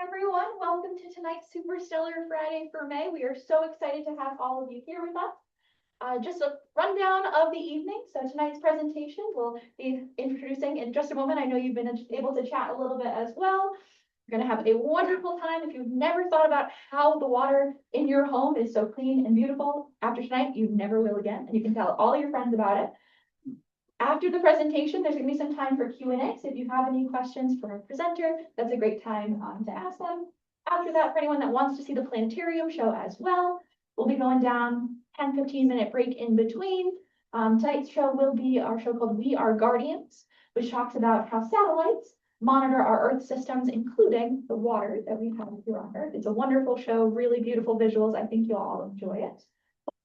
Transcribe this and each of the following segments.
Everyone, welcome to tonight's Super Stellar Friday for May. We are so excited to have all of you here with us. Just a rundown of the evening. So tonight's presentation we'll be introducing in just a moment. I know you've been able to chat a little bit as well. You're going to have a wonderful time. If you've never thought about how the water in your home is so clean and beautiful, after tonight, you never will again. And you can tell all your friends about it. After the presentation, there's going to be some time for Q&A. So if you have any questions for our presenter, that's a great time to ask them. After that, for anyone that wants to see the planetarium show as well, we'll be going down 10-15-minute break in between. Tonight's show will be our show called We Are Guardians, which talks about how satellites monitor our Earth systems, including the water that we have here on Earth. It's a wonderful show, really beautiful visuals. I think you'll all enjoy it.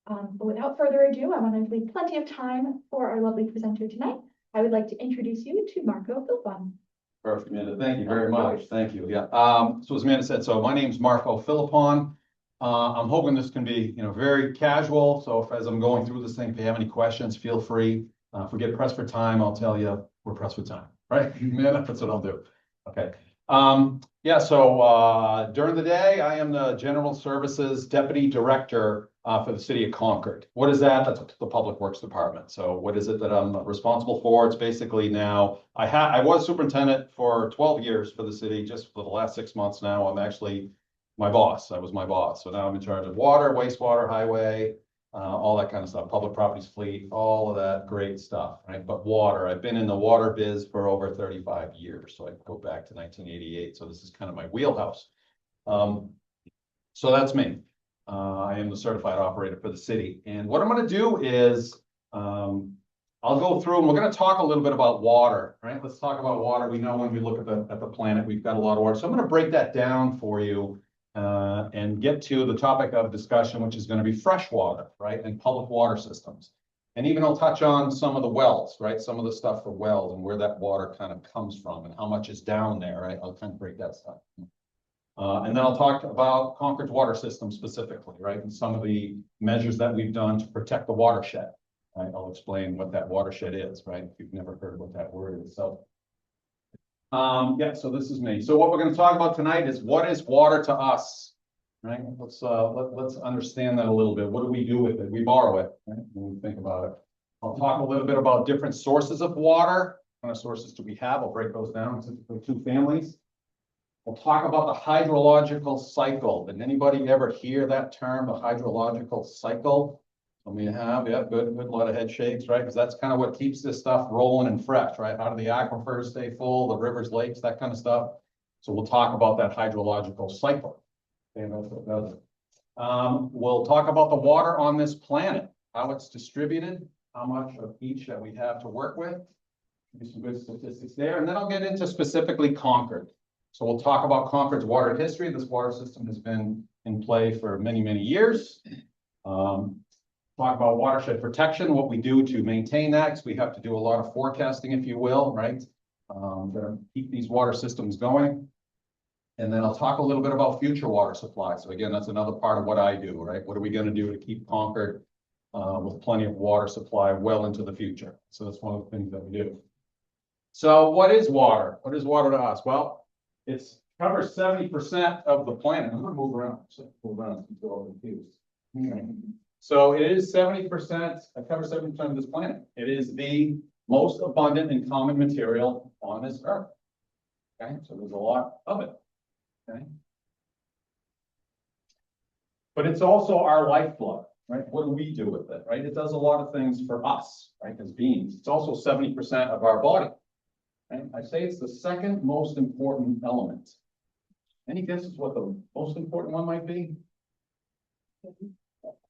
But without further ado, I want to leave plenty of time for our lovely presenter tonight. I would like to introduce you to Marco Philippon. Perfect, Amanda. Thank you very much. Thank you. Yeah. So as Amanda said, so my name is Marco Philippon. I'm hoping this can be, very casual. So as I'm going through this thing, if you have any questions, feel free. If we get pressed for time, I'll tell you we're pressed for time, right? Amanda, that's what I'll do. Okay. Yeah. So during the day, I am the General Services Deputy Director for the City of Concord. What is that? That's the Public Works Department. So what is it that I'm responsible for? It's basically now, I was superintendent for 12 years for the city. Just for the last 6 months now, I'm actually my boss. I was my boss. So now I'm in charge of water, wastewater, highway, all that kind of stuff, public properties fleet, all of that great stuff, right? But water, I've been in the water biz for over 35 years. So I go back to 1988. So this is kind of my wheelhouse. So that's me. I am the certified operator for the city. And what I'm going to do is I'll go through and we're going to talk a little bit about water, right? Let's talk about water. We know when we look at the planet, we've got a lot of water. So I'm going to break that down for you and get to the topic of discussion, which is going to be fresh water, right? And public water systems. And even I'll touch on some of the wells, right? Some of the stuff for wells and where that water kind of comes from and how much is down there, right? I'll kind of break that stuff. And then I'll talk about Concord's water system specifically, right? And some of the measures that we've done to protect the watershed, right? I'll explain what that watershed is, right? If you've never heard what that word is. So, yeah, so this is me. So what we're going to talk about tonight is what is water to us, right? Let's understand that a little bit. What do we do with it? We borrow it, right? When we think about it. I'll talk a little bit about different sources of water. What kind of sources do we have? I'll break those down into two families. We'll talk about the hydrological cycle. Did anybody ever hear that term, the hydrological cycle? Some of you have, yeah, good, a lot of head shakes, right? Because that's kind of what keeps this stuff rolling and fresh, right? How do the aquifers stay full, the rivers, lakes, that kind of stuff. So we'll talk about that hydrological cycle. Okay, that's what does it. We'll talk about the water on this planet, how it's distributed, how much of each that we have to work with. Maybe some good statistics there. And then I'll get into specifically Concord. So we'll talk about Concord's water history. This water system has been in play for many, many years. Talk about watershed protection, what we do to maintain that, because we have to do a lot of forecasting, if you will, right? To keep these water systems going. And then I'll talk a little bit about future water supply. So again, that's another part of what I do, right? What are we going to do to keep Concord with plenty of water supply well into the future? So that's one of the things that we do. So what is water? What is water to us? Well, it covers 70% of the planet. I'm going to move around. Move around until I'm confused. Okay. So it is 70%. It covers 70% of this planet. It is the most abundant and common material on this earth. Okay, so there's a lot of it. Okay, but it's also our lifeblood, right? What do we do with it, right? It does a lot of things for us, right? As beings. It's also 70% of our body. Right? I say it's the second most important element. Any guesses what the most important one might be?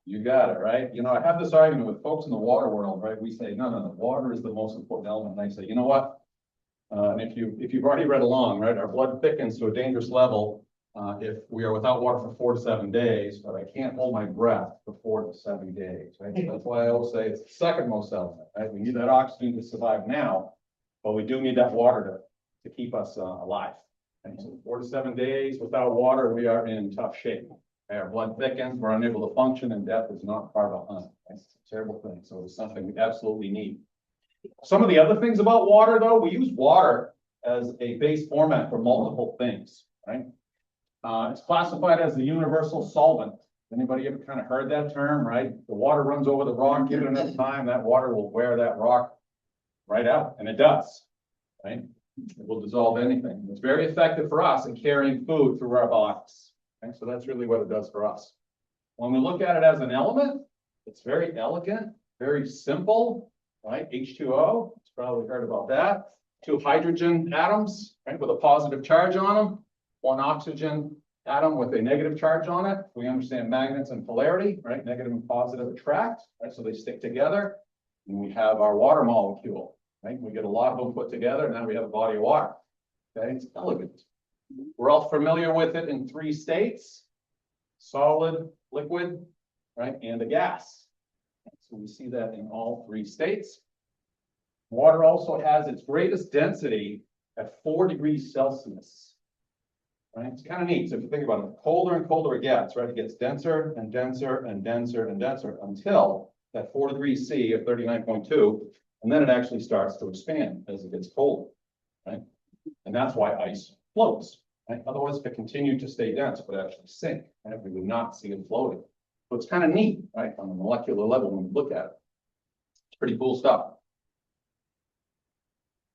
You got it, right? I have this argument with folks in the water world, right? We say, no, water is the most important element. And I say, you know what? And if you've already read along, right? Our blood thickens to a dangerous level if we are without water for 4 to 7 days, but I can't hold my breath for 4 to 7 days, right? So that's why I always say it's the second most element, right? We need that oxygen to survive now. But we do need that water to keep us alive. And so 4 to 7 days without water, we are in tough shape. Our blood thickens, we're unable to function, and death is not far behind. It's a terrible thing. So it's something we absolutely need. Some of the other things about water, though, we use water as a base format for multiple things, right? It's classified as the universal solvent. Anybody ever kind of heard that term, right? The water runs over the rock, give it enough time, that water will wear that rock right out, and it does, right? It will dissolve anything. It's very effective for us in carrying food through our bodies. Okay? So that's really what it does for us. When we look at it as an element, it's very elegant, very simple, right? H2O, you've probably heard about that. 2 hydrogen atoms, right, with a positive charge on them. 1 oxygen atom with a negative charge on it. We understand magnets and polarity, right? Negative and positive attract, right? So they stick together. And we have our water molecule, right? We get a lot of them put together, and now we have a body of water. Okay, it's elegant. We're all familiar with it in 3 states: solid, liquid, right, and a gas. So we see that in all 3 states. Water also has its greatest density at 4 degrees Celsius. Right? It's kind of neat. So if you think about it, the colder and colder it gets, right? It gets denser and denser and denser and denser until that 4 degrees C of 39.2, and then it actually starts to expand as it gets colder, right? And that's why ice floats, right? Otherwise, if it continued to stay dense, it would actually sink, right? We would not see it floating. So it's kind of neat, right? On the molecular level when we look at it. It's pretty cool stuff.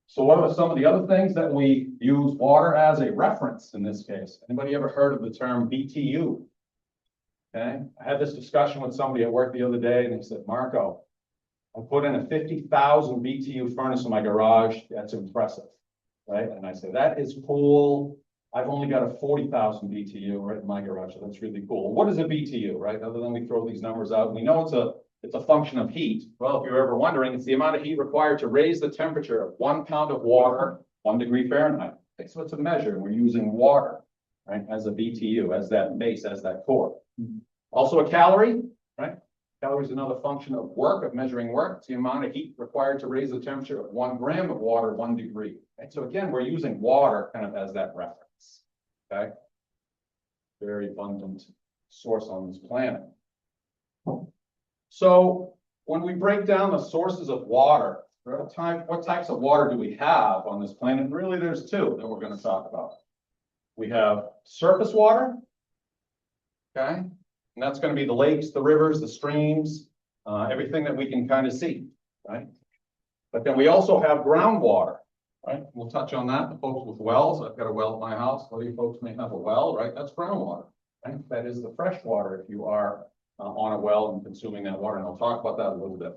So what are some of the other things that we use water as a reference in this case? Anybody ever heard of the term BTU? Okay, I had this discussion with somebody at work the other day, and they said, Marco, I put in a 50,000 BTU furnace in my garage. That's impressive, right? And I said, that is cool. I've only got a 40,000 BTU right in my garage, so that's really cool. What is a BTU, right? Other than we throw these numbers out, we know it's a function of heat. Well, if you're ever wondering, it's the amount of heat required to raise the temperature of 1 pound of water, 1 degree Fahrenheit. Okay, so it's a measure. We're using water, right, as a BTU, as that base, as that core. Also a calorie, right? Calorie is another function of work, of measuring work. It's the amount of heat required to raise the temperature of 1 gram of water, 1 degree. Right? So again, we're using water kind of as that reference, okay? Very abundant source on this planet. So when we break down the sources of water, what types of water do we have on this planet? Really, there's 2 that we're going to talk about. We have surface water, okay? And that's going to be the lakes, the rivers, the streams, everything that we can kind of see, right? But then we also have groundwater, right? We'll touch on that. The folks with wells, I've got a well at my house. A lot of you folks may have a well, right? That's groundwater, right? That is the fresh water if you are on a well and consuming that water. And I'll talk about that a little bit,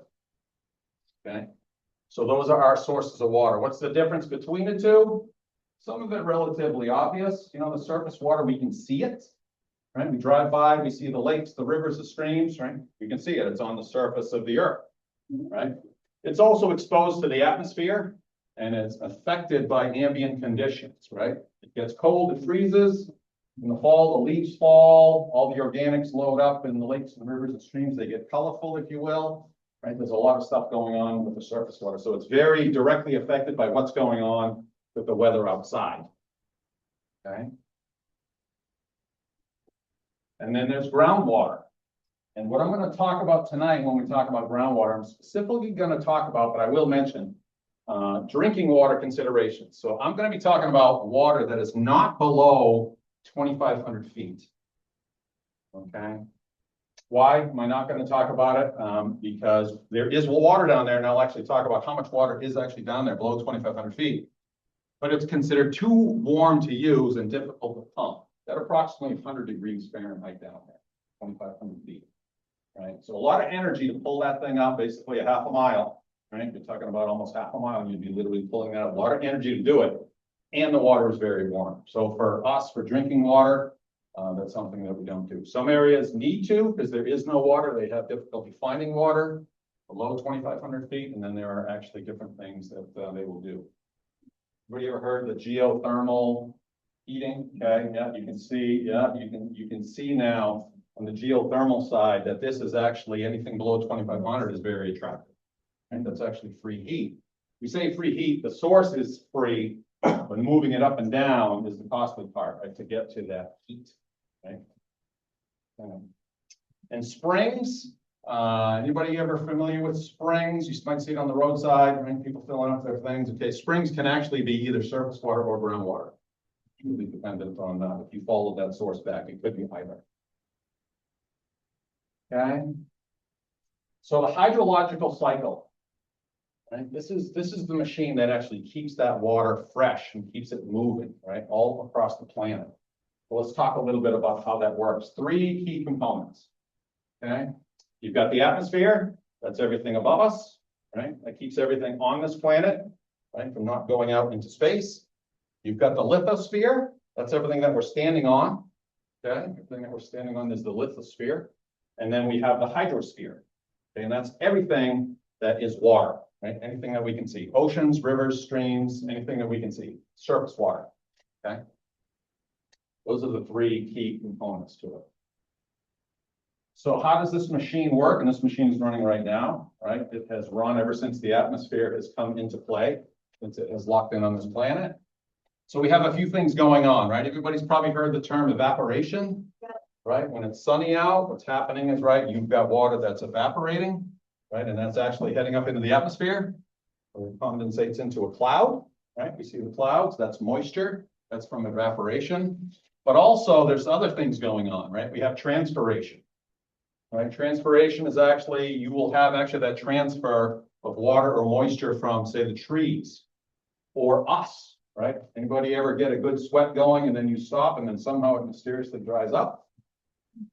okay? So those are our sources of water. What's the difference between the 2? Some of it relatively obvious. You know, the surface water, we can see it. Right? We drive by, we see the lakes, the rivers, the streams, right? You can see it, it's on the surface of the earth, right? It's also exposed to the atmosphere, and it's affected by ambient conditions, right? It gets cold, it freezes. In the fall, the leaves fall, all the organics load up in the lakes and rivers and streams. They get colorful, if you will, right? There's a lot of stuff going on with the surface water. So it's very directly affected by what's going on with the weather outside, okay? And then there's groundwater. And what I'm going to talk about tonight when we talk about groundwater, I'm specifically going to talk about, but I will mention, drinking water considerations. So I'm going to be talking about water that is not below 2,500 feet. Okay. Why am I not going to talk about it? Because there is water down there, and I'll actually talk about how much water is actually down there below 2,500 feet. But it's considered too warm to use and difficult to pump. At approximately 100 degrees Fahrenheit down there, 2,500 feet, right? So a lot of energy to pull that thing up, basically a half a mile, right? You're talking about almost half a mile, and you'd be literally pulling that up. A lot of energy to do it, and the water is very warm. So for us, for drinking water, that's something that we don't do. Some areas need to, because there is no water. They have difficulty finding water below 2,500 feet, and then there are actually different things that they will do. Have you ever heard of the geothermal heating? Okay, yeah, you can see, you can see now on the geothermal side that this is actually anything below 2,500 is very attractive. And that's actually free heat. We say free heat, the source is free, but moving it up and down is the costly part, right, to get to that heat, right? And springs, anybody ever familiar with springs? You might see it on the roadside, right? People filling up their things. Okay, springs can actually be either surface water or groundwater. hugely dependent on if you follow that source back, it could be either. Okay. So the hydrological cycle, right? This is the machine that actually keeps that water fresh and keeps it moving, right, all across the planet. So let's talk a little bit about how that works. Three key components. Okay, you've got the atmosphere, that's everything above us, right? That keeps everything on this planet, right, from not going out into space. You've got the lithosphere, that's everything that we're standing on. Okay, everything that we're standing on is the lithosphere. And then we have the hydrosphere. Okay, and that's everything that is water, right? Anything that we can see. Oceans, rivers, streams, anything that we can see. Surface water. Okay. Those are the three key components to it. So how does this machine work? And this machine is running right now, right? It has run ever since the atmosphere has come into play, since it has locked in on this planet. So we have a few things going on, right? Everybody's probably heard the term evaporation, right? When it's sunny out, what's happening is, right, you've got water that's evaporating, right? And that's actually heading up into the atmosphere, where it condensates into a cloud, right? We see the clouds, that's moisture, that's from evaporation. But also there's other things going on, right? We have transpiration. Right, transpiration is actually, you will have actually that transfer of water or moisture from, say, the trees or us, right? Anybody ever get a good sweat going and then you stop and then somehow it mysteriously dries up?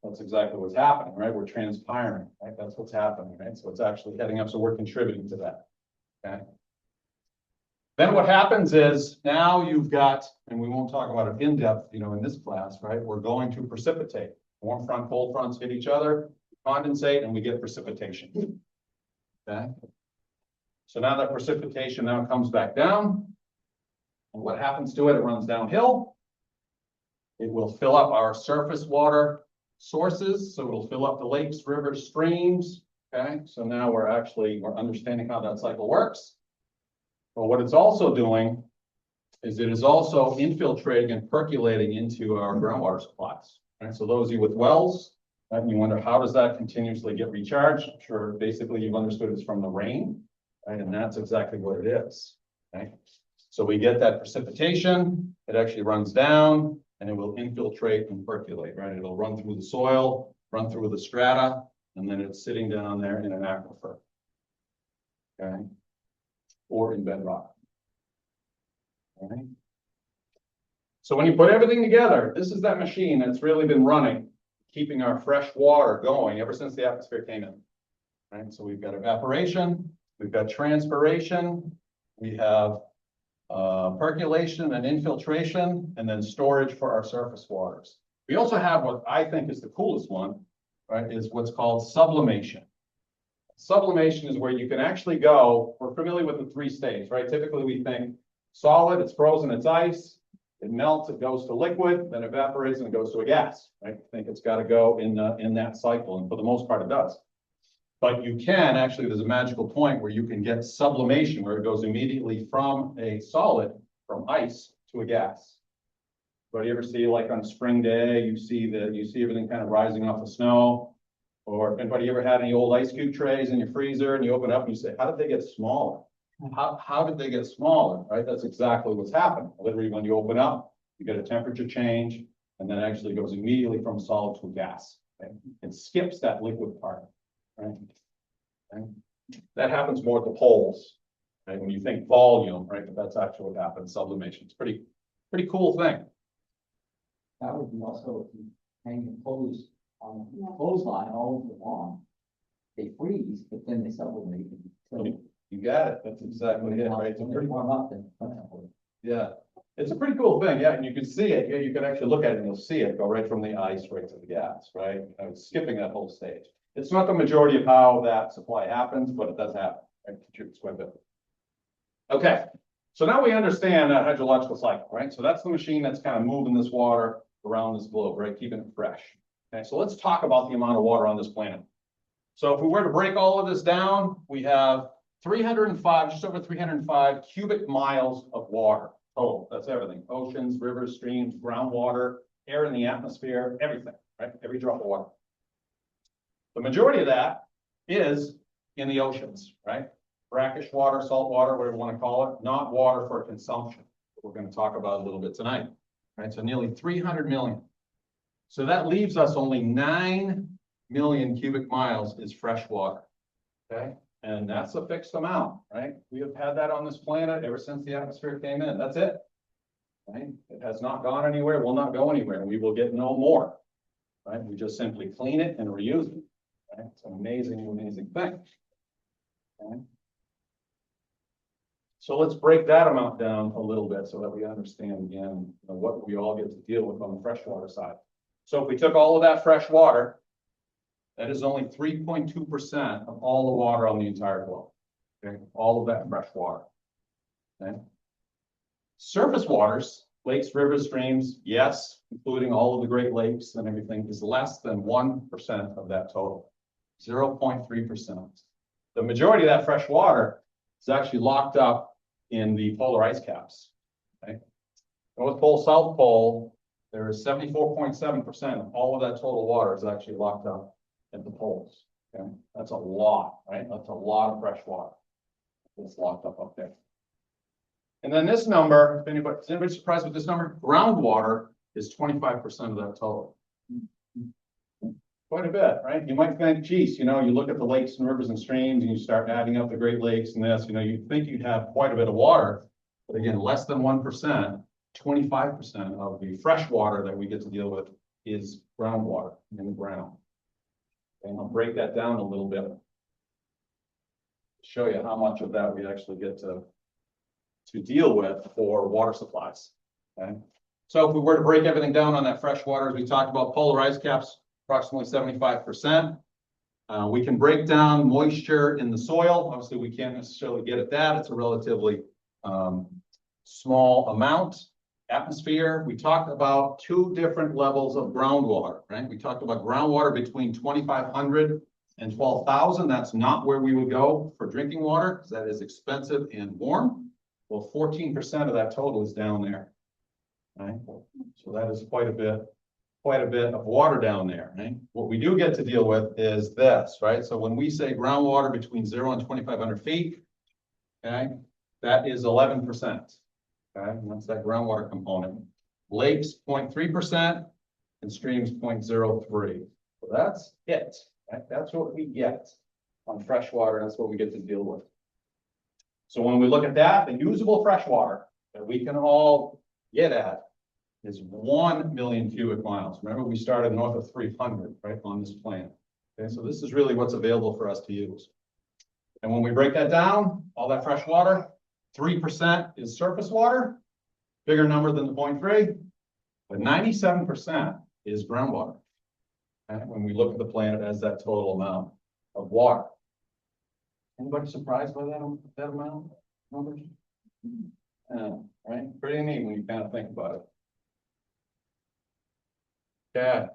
That's exactly what's happening, right? We're transpiring, right? That's what's happening, right? So it's actually heading up, so we're contributing to that, okay? Then what happens is now you've got, and we won't talk about it in depth, in this class, right? We're going to precipitate. Warm front, cold fronts hit each other, condensate, and we get precipitation. Okay. So now that precipitation now comes back down. And what happens to it? It runs downhill. It will fill up our surface water sources. So it'll fill up the lakes, rivers, streams. Okay. So now we're understanding how that cycle works. But what it's also doing is it is also infiltrating and percolating into our groundwater supplies. Right. So those of you with wells, and you wonder, how does that continuously get recharged? I'm sure basically you've understood it's from the rain, right? And that's exactly what it is, okay? So we get that precipitation, it actually runs down and it will infiltrate and percolate, right? It'll run through the soil, run through the strata, and then it's sitting down there in an aquifer, okay? Or in bedrock, all right? So when you put everything together, this is that machine that's really been running, keeping our fresh water going ever since the atmosphere came in, right? So we've got evaporation, we've got transpiration, we have percolation and infiltration, and then storage for our surface waters. We also have what I think is the coolest one, right, is what's called sublimation. Sublimation is where you can actually go, we're familiar with the three states, right? Typically we think solid, it's frozen, it's ice. It melts, it goes to liquid, then evaporates, and it goes to a gas, right? I think it's got to go in that cycle, and for the most part it does. But you can actually, there's a magical point where you can get sublimation, where it goes immediately from a solid, from ice, to a gas. But you ever see, like on a spring day, you see everything kind of rising off the snow? Or if anybody ever had any old ice cube trays in your freezer, and you open it up and you say, how did they get smaller? How did they get smaller, right? That's exactly what's happening. Literally, when you open up, you get a temperature change, and then it actually goes immediately from solid to a gas. Okay? It skips that liquid part, right? Okay? That happens more at the poles, right? When you think volume, right? But that's actually what happens, sublimation. It's pretty cool thing. That would be also if you hang the clothes on the clothesline all over the lawn. They freeze, but then they sublimate. So You got it. That's exactly it, right? It's a pretty warm up then. Yeah, it's a pretty cool thing. Yeah, and you can see it. Yeah, you can actually look at it and you'll see it go right from the ice right to the gas, right? It's skipping that whole stage. It's not the majority of how that supply happens, but it does happen. Right? It contributes quite a bit. Okay, so now we understand that hydrological cycle, right? So that's the machine that's kind of moving this water around this globe, right? Keeping it fresh. Okay, so let's talk about the amount of water on this planet. So if we were to break all of this down, we have 305, just over 305 cubic miles of water. Oh, that's everything. Oceans, rivers, streams, groundwater, air in the atmosphere, everything, right? Every drop of water. The majority of that is in the oceans, right? Brackish water, salt water, whatever you want to call it, not water for consumption. We're going to talk about a little bit tonight, right? So nearly 300 million. So that leaves us only 9 million cubic miles is fresh water, okay? And that's a fixed amount, right? We have had that on this planet ever since the atmosphere came in. That's it, right? It has not gone anywhere, will not go anywhere. We will get no more, right? We just simply clean it and reuse it, right? It's an amazing, amazing thing. Okay? So let's break that amount down a little bit so that we understand again, what we all get to deal with on the freshwater side. So if we took all of that fresh water, that is only 3.2% of all the water on the entire globe. Okay, all of that fresh water. Okay. Surface waters, lakes, rivers, streams, yes, including all of the Great Lakes and everything, is less than 1% of that total. 0.3%. The majority of that fresh water is actually locked up in the polar ice caps. Okay. North Pole, South Pole, there is 74.7% of all of that total water is actually locked up at the poles. Okay, that's a lot, right? That's a lot of fresh water that's locked up there. And then this number, if anybody, is anybody surprised with this number? Groundwater is 25% of that total. Quite a bit, right? You might think, geez, you look at the lakes and rivers and streams and you start adding up the Great Lakes and this, you'd think you'd have quite a bit of water, but again, less than 1%, 25% of the fresh water that we get to deal with is groundwater in the ground. And I'll break that down a little bit to show you how much of that we actually get to deal with for water supplies. Okay. So if we were to break everything down on that fresh water, as we talked about, polar ice caps, approximately 75%. We can break down moisture in the soil. Obviously, we can't necessarily get at that. It's a relatively small amount. Atmosphere, we talked about 2 different levels of groundwater, right? We talked about groundwater between 2,500 and 12,000. That's not where we would go for drinking water because that is expensive and warm. Well, 14% of that total is down there, right? So that is quite a bit of water down there, right? What we do get to deal with is this, right? So when we say groundwater between 0 and 2,500 feet, okay, that is 11%. Okay, and that's that groundwater component. Lakes, 0.3%, and streams, 0.03. So that's it, right? That's what we get on fresh water. That's what we get to deal with. So when we look at that, the usable fresh water that we can all get at is 1 million cubic miles. Remember, we started north of 300, right, on this plan. Okay, so this is really what's available for us to use. And when we break that down, all that fresh water, 3% is surface water, bigger number than the 0.3, but 97% is groundwater. And when we look at the planet as that total amount of water. Anybody surprised by that amount? Numbers? Right? Pretty neat when you kind of think about it. Okay.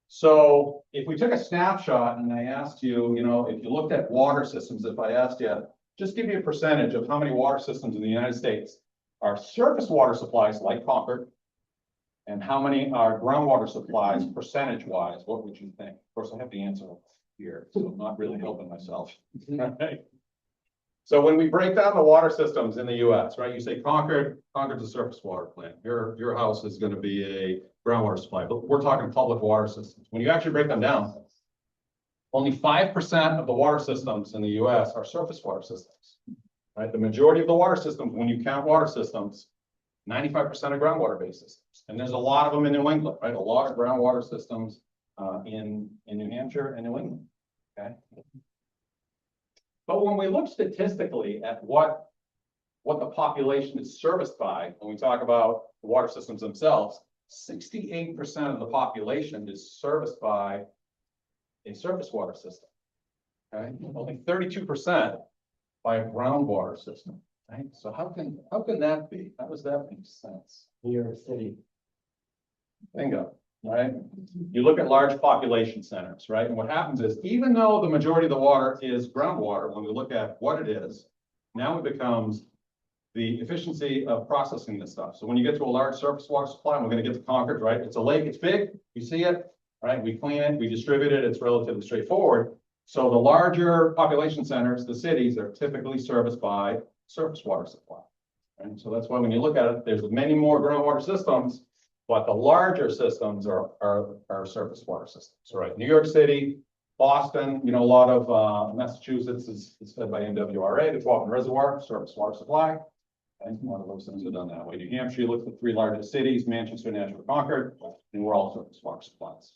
So if we took a snapshot and I asked you, if you looked at water systems, if I asked you, just give you a percentage of how many water systems in the United States are surface water supplies like Concord, and how many are groundwater supplies percentage-wise, what would you think? Of course, I have the answer here, so I'm not really helping myself. Right? So when we break down the water systems in the US, right, you say Concord's a surface water plant. Your house is going to be a groundwater supply, but we're talking public water systems. When you actually break them down, only 5% of the water systems in the US are surface water systems, right? The majority of the water systems, when you count water systems, 95% are groundwater-based systems. And there's a lot of them in New England, right? A lot of groundwater systems in New Hampshire and New England, okay? But when we look statistically at what the population is serviced by, when we talk about the water systems themselves, 68% of the population is serviced by a surface water system, okay? Only 32% by a groundwater system, right? So how can that be? How does that make sense? New York City. Bingo, right? You look at large population centers, right? And what happens is, even though the majority of the water is groundwater, when we look at what it is, now it becomes the efficiency of processing this stuff. So when you get to a large surface water supply, and we're going to get to Concord, right? It's a lake, it's big, you see it, right? We clean it, we distribute it, it's relatively straightforward. So the larger population centers, the cities, are typically serviced by surface water supply. Right? So that's why when you look at it, there's many more groundwater systems But the larger systems are surface water systems. So right, New York City, Boston, you know, a lot of Massachusetts is fed by MWRA, the Quabbin Reservoir, surface water supply. And a lot of those things are done that way. New Hampshire, you look at the three largest cities, Manchester, Nashville, Concord, and we're all surface water supplies.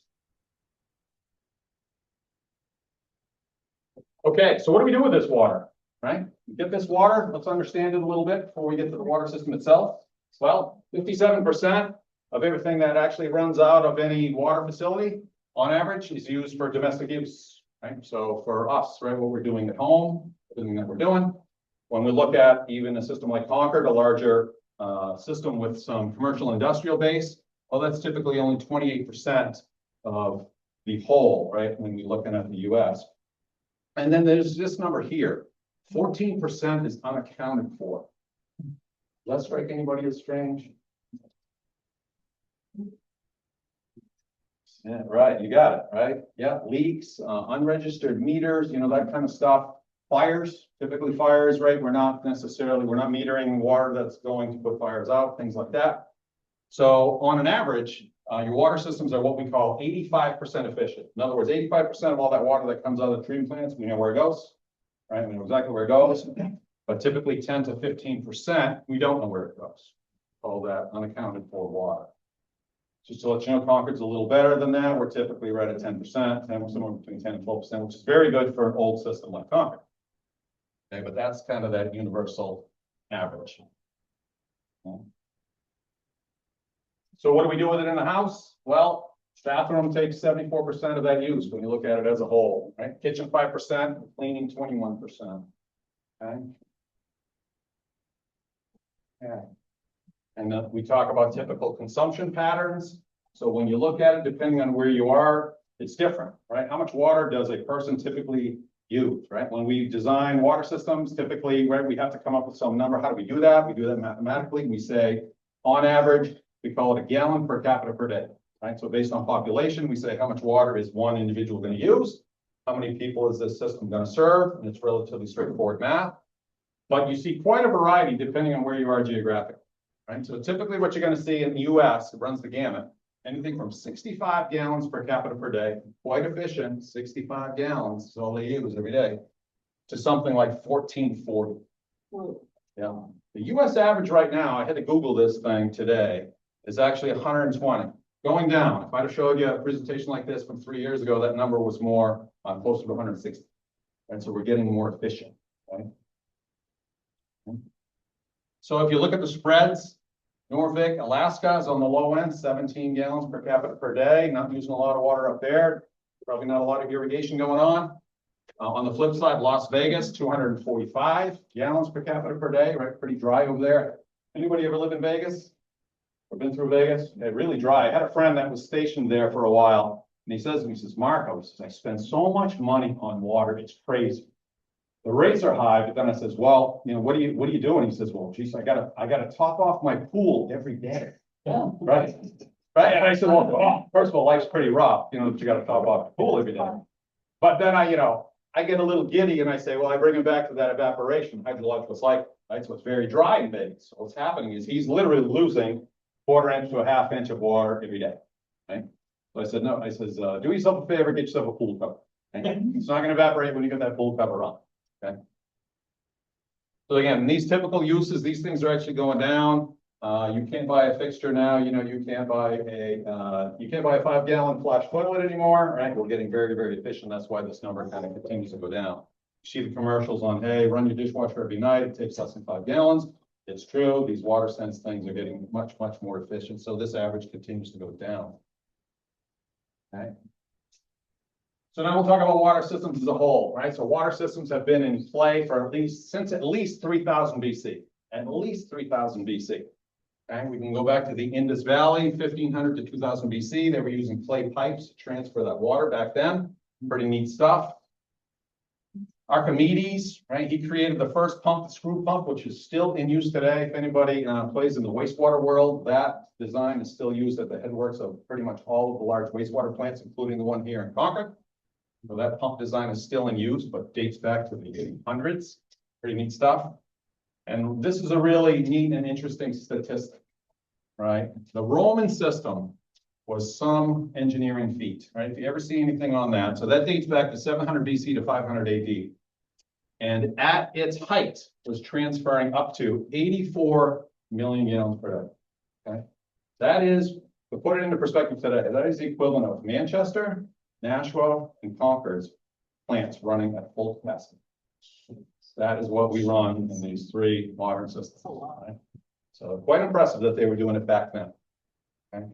Okay, so what do we do with this water, right? We get this water, let's understand it a little bit before we get to the water system itself. Well, 57% of everything that actually runs out of any water facility, on average, is used for domestic use, right? So for us, right, what we're doing at home, everything that we're doing. When we look at even a system like Concord, a larger system with some commercial industrial base, well, that's typically only 28% of the whole, right? When we're looking at the US. And then there's this number here, 14% is unaccounted for. Does that strike anybody as strange? Yeah, right, you got it, right? Yeah, leaks, unregistered meters, you know, that kind of stuff. Fires, typically fires, right? We're not metering water that's going to put fires out, things like that. So on an average, your water systems are what we call 85% efficient. In other words, 85% of all that water that comes out of the treatment plants, we know where it goes, right? We know exactly where it goes. But typically 10 to 15%, we don't know where it goes. All that unaccounted for water. Just to let you know, Concord's a little better than that. We're typically right at 10%, somewhere between 10 and 12%, which is very good for an old system like Concord. Okay, but that's kind of that universal average. Okay. So what do we do with it in the house? Well, bathroom takes 74% of that use when you look at it as a whole, right? Kitchen 5%, cleaning 21%. Okay. Yeah. And then we talk about typical consumption patterns. So when you look at it, depending on where you are, it's different, right? How much water does a person typically use, right? When we design water systems, typically, right, we have to come up with some number. How do we do that? We do that mathematically. We say, on average, we call it a gallon per capita per day, right? So based on population, we say how much water is one individual going to use? How many people is this system going to serve? And it's relatively straightforward math. But you see quite a variety depending on where you are geographically, right? So typically what you're going to see in the US, it runs the gamut. Anything from 65 gallons per capita per day, quite efficient, 65 gallons is all they use every day, to something like 1440. Yeah. The US average right now, I had to Google this thing today, is actually 120. Going down. If I'd have showed you a presentation like this from 3 years ago, that number was more closer to 160. And so we're getting more efficient. Right? So if you look at the spreads, Norfolk, Alaska is on the low end, 17 gallons per capita per day. Not using a lot of water up there. Probably not a lot of irrigation going on. On the flip side, Las Vegas, 245 gallons per capita per day, right? Pretty dry over there. Anybody ever live in Vegas? Or been through Vegas? Yeah, really dry. I had a friend that was stationed there for a while, and he says, Marco, he says, I spend so much money on water, it's crazy. The rates are high, but then I says, well, you know, what are you doing? He says, well, geez, I gotta top off my pool every day. Yeah. Right. Right. And I said, well, first of all, life's pretty rough, you know, that you gotta top off the pool every day. But then I get a little giddy and I say, well, I bring him back to that evaporation, hydrological cycle, right? So it's very dry in Vegas. So what's happening is he's literally losing 1/4 inch to a 1/2 inch of water every day. Right. So I said, no, I says, do yourself a favor, get yourself a pool cover. Okay? It's not gonna evaporate when you get that pool cover on. Okay. So again, these typical uses, these things are actually going down. You can't buy a fixture now. You know, you can't buy a 5-gallon flash toilet anymore, right? We're getting very, very efficient. That's why this number kind of continues to go down. You see the commercials on, hey, run your dishwasher every night. It takes less than 5 gallons. It's true. These water sense things are getting much, much more efficient. So this average continues to go down. Okay. So now we'll talk about water systems as a whole, right? So water systems have been in play for since at least 3000 BC, at least 3000 BC. Okay, we can go back to the Indus Valley, 1500 to 2000 BC. They were using clay pipes to transfer that water back then. Pretty neat stuff. Archimedes, right? He created the first pump, the screw pump, which is still in use today. If anybody plays in the wastewater world, that design is still used at the headworks of pretty much all of the large wastewater plants, including the one here in Concord. So that pump design is still in use, but dates back to the 1800s. Pretty neat stuff. And this is a really neat and interesting statistic. right? The Roman system was some engineering feat, right? If you ever see anything on that, so that dates back to 700 BC to 500 AD. And at its height was transferring up to 84 million gallons per day. Okay, that is, to put it into perspective today, that is the equivalent of Manchester, Nashua, and Concord's plants running at full capacity. That is what we run in these three modern systems. Right? So quite impressive that they were doing it back then. Okay.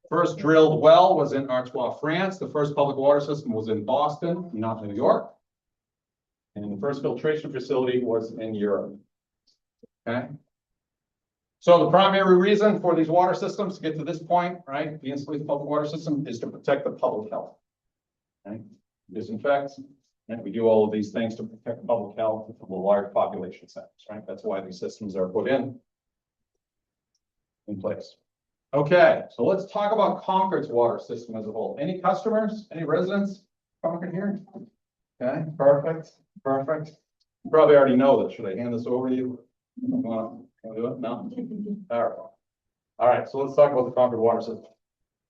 First drilled well was in Artois, France. The first public water system was in Boston, not New York. And the first filtration facility was in Europe. Okay. So the primary reason for these water systems to get to this point, right, the installation public water system is to protect the public health. Okay. Disinfect, and we do all of these things to protect the public health of the large population centers, right? That's why these systems are put in place. Okay, so let's talk about Concord's water system as a whole. Any customers, any residents, Concord here? Okay, perfect, perfect. You probably already know this. Should I hand this over to you? Want to do it? No? All right. All right, so let's talk about the Concord water system.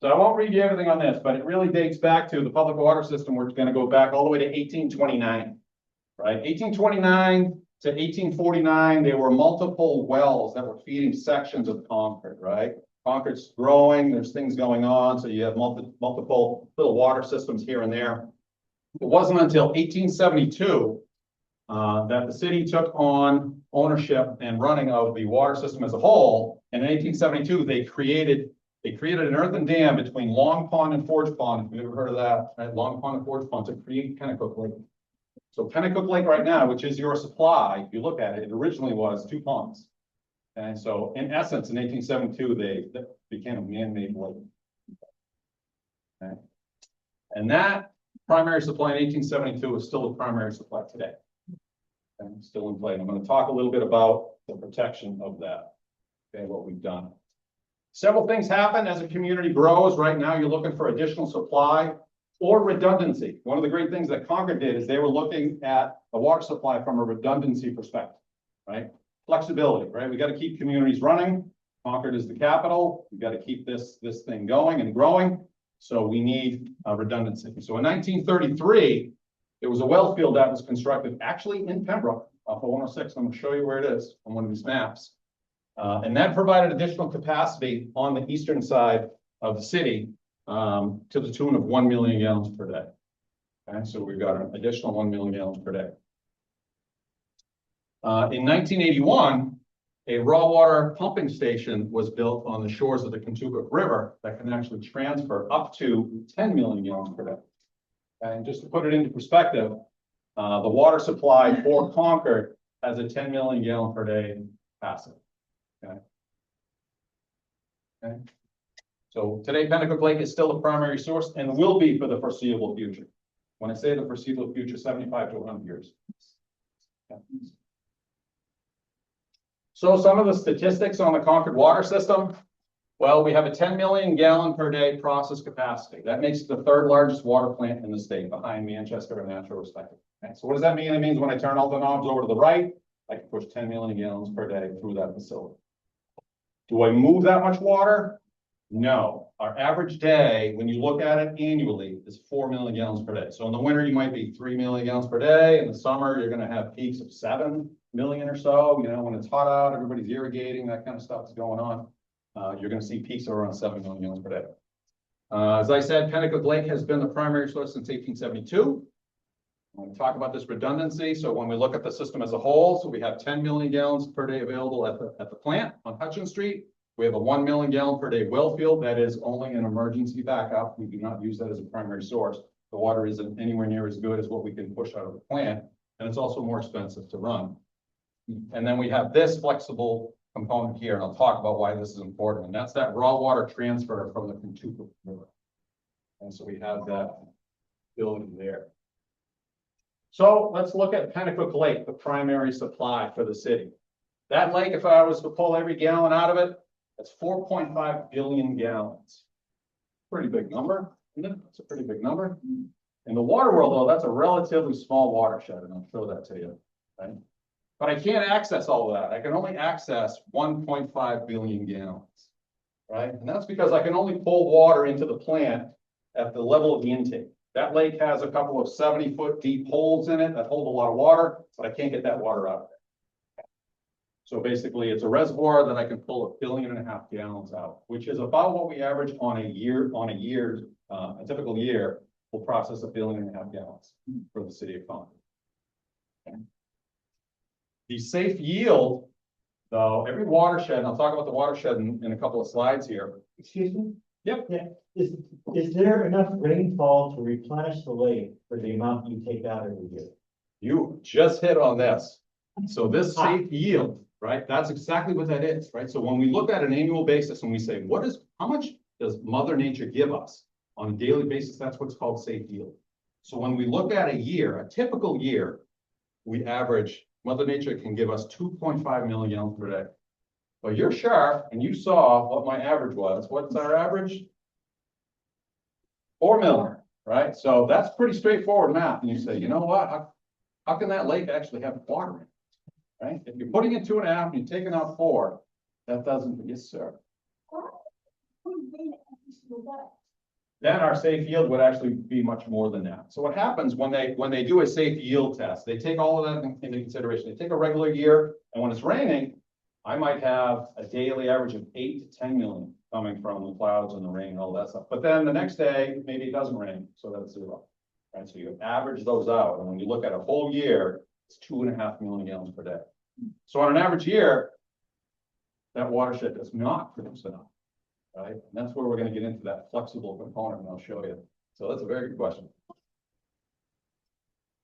So I won't read you everything on this, but it really dates back to the public water system. We're going to go back all the way to 1829, right? 1829 to 1849, there were multiple wells that were feeding sections of Concord, right? Concord's growing, there's things going on, so you have multiple little water systems here and there. It wasn't until 1872 that the city took on ownership and running of the water system as a whole. And in 1872, they created an earthen dam between Long Pond and Forge Pond, if you've ever heard of that, right? Long Pond and Forge Pond to create Pennacook Lake. So Pennacook Lake right now, which is your supply, if you look at it, it originally was 2 ponds. And so in essence, in 1872, they became a man-made lake. Okay. And that primary supply in 1872 is still the primary supply today. And still in play. And I'm going to talk a little bit about the protection of that. Okay, what we've done. Several things happen as a community grows. Right now, you're looking for additional supply or redundancy. One of the great things that Concord did is they were looking at the water supply from a redundancy perspective, right? Flexibility, right? We got to keep communities running. Concord is the capital. We got to keep this thing going and growing. So we need redundancy. So in 1933, there was a well field that was constructed actually in Pembroke off of 106. I'm going to show you where it is on one of these maps. And that provided additional capacity on the eastern side of the city to the tune of 1 million gallons per day. Okay, so we've got an additional 1 million gallons per day. In 1981, a raw water pumping station was built on the shores of the Kentucky River that can actually transfer up to 10 million gallons per day. And just to put it into perspective, the water supply for Concord has a 10 million gallon per day capacity. Okay. Okay. So today, Pennacook Lake is still the primary source and will be for the foreseeable future. When I say the foreseeable future, 75 to 100 years. Okay. So some of the statistics on the Concord water system. Well, we have a 10 million gallon per day process capacity. That makes it the 3rd largest water plant in the state behind Manchester and Nashua, respectively. Okay. So what does that mean? It means when I turn all the knobs over to the right, I can push 10 million gallons per day through that facility. Do I move that much water? No. Our average day, when you look at it annually, is 4 million gallons per day. So in the winter, you might be 3 million gallons per day. In the summer, you're going to have peaks of 7 million or so. You know, when it's hot out, everybody's irrigating, that kind of stuff is going on. You're going to see peaks of around 7 million gallons per day. As I said, Pennacook Lake has been the primary source since 1872. I want to talk about this redundancy. So when we look at the system as a whole, so we have 10 million gallons per day available at the plant on Hutchins Street. We have a 1 million gallon per day well field that is only an emergency backup. We do not use that as a primary source. The water isn't anywhere near as good as what we can push out of the plant, and it's also more expensive to run. And then we have this flexible component here, and I'll talk about why this is important. And that's that raw water transfer from the Kentucky River. And so we have that ability there. So let's look at Pennacook Lake, the primary supply for the city. That lake, if I was to pull every gallon out of it, that's 4.5 billion gallons. Pretty big number, isn't it? It's a pretty big number. In the water world, though, that's a relatively small watershed, and I'll show that to you. Right? But I can't access all of that. I can only access 1.5 billion gallons. right? And that's because I can only pull water into the plant at the level of the intake. That lake has a couple of 70-foot deep holes in it that hold a lot of water, but I can't get that water out of it. So basically, it's a reservoir that I can pull 1.5 billion gallons out, which is about what we average on a year, a typical year, we'll process 1.5 billion gallons for the city of Concord. Okay. The safe yield, though, every watershed, and I'll talk about the watershed in a couple of slides here. Excuse me? Yep. Yeah, is there enough rainfall to replenish the lake for the amount you take out every year? You just hit on this. So this safe yield, right? That's exactly what that is, right? So when we look at an annual basis and we say, how much does Mother Nature give us on a daily basis? That's what's called safe yield. So when we look at a year, a typical year, we average, Mother Nature can give us 2.5 million gallons per day. Well, you're sharp and you saw what my average was. What's our average? 4 million, right? So that's pretty straightforward math. And you say, you know what? How can that lake actually have water in it? Right? If you're putting in 2.5 and you're taking out 4, that doesn't, yes, sir. Then our safe yield would actually be much more than that. So what happens when they do a safe yield test, they take all of that into consideration. They take a regular year, and when it's raining, I might have a daily average of 8 to 10 million coming from the clouds and the rain and all that stuff. But then the next day, maybe it doesn't rain, so that's 0. Right? So you average those out, and when you look at a whole year, it's 2.5 million gallons per day. So on an average year, that watershed does not produce enough. Right? And that's where we're going to get into that flexible component, and I'll show you. So that's a very good question.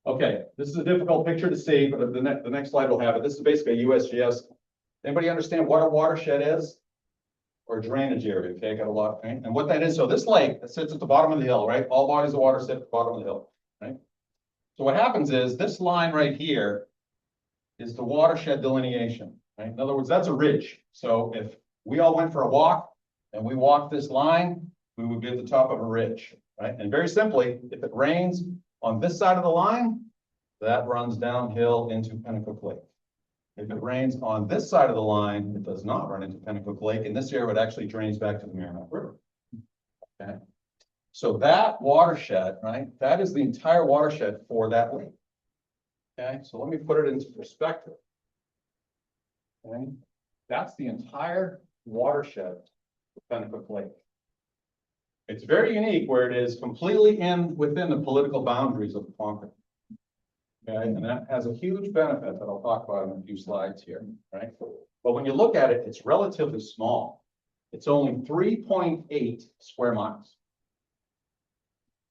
Okay, this is a difficult picture to see, but the next slide will have it. This is basically a USGS. Anybody understand what a watershed is? Or a drainage area, okay? Got a lot, right? And what that is, so this lake that sits at the bottom of the hill, right? All bodies of water sit at the bottom of the hill, right? So what happens is this line right here is the watershed delineation, right? In other words, that's a ridge. So if we all went for a walk, and we walk this line, we would be at the top of a ridge, right? And very simply, if it rains on this side of the line, that runs downhill into Pennacook Lake. If it rains on this side of the line, it does not run into Pennacook Lake, and this area it actually drains back to the Merrimack River. Okay. So that watershed, right? That is the entire watershed for that lake. Okay, so let me put it into perspective. Okay, that's the entire watershed. Pennacook Lake. It's very unique where it is completely within the political boundaries of Concord. Okay, and that has a huge benefit that I'll talk about in a few slides here, right? But when you look at it, it's relatively small. It's only 3.8 square miles.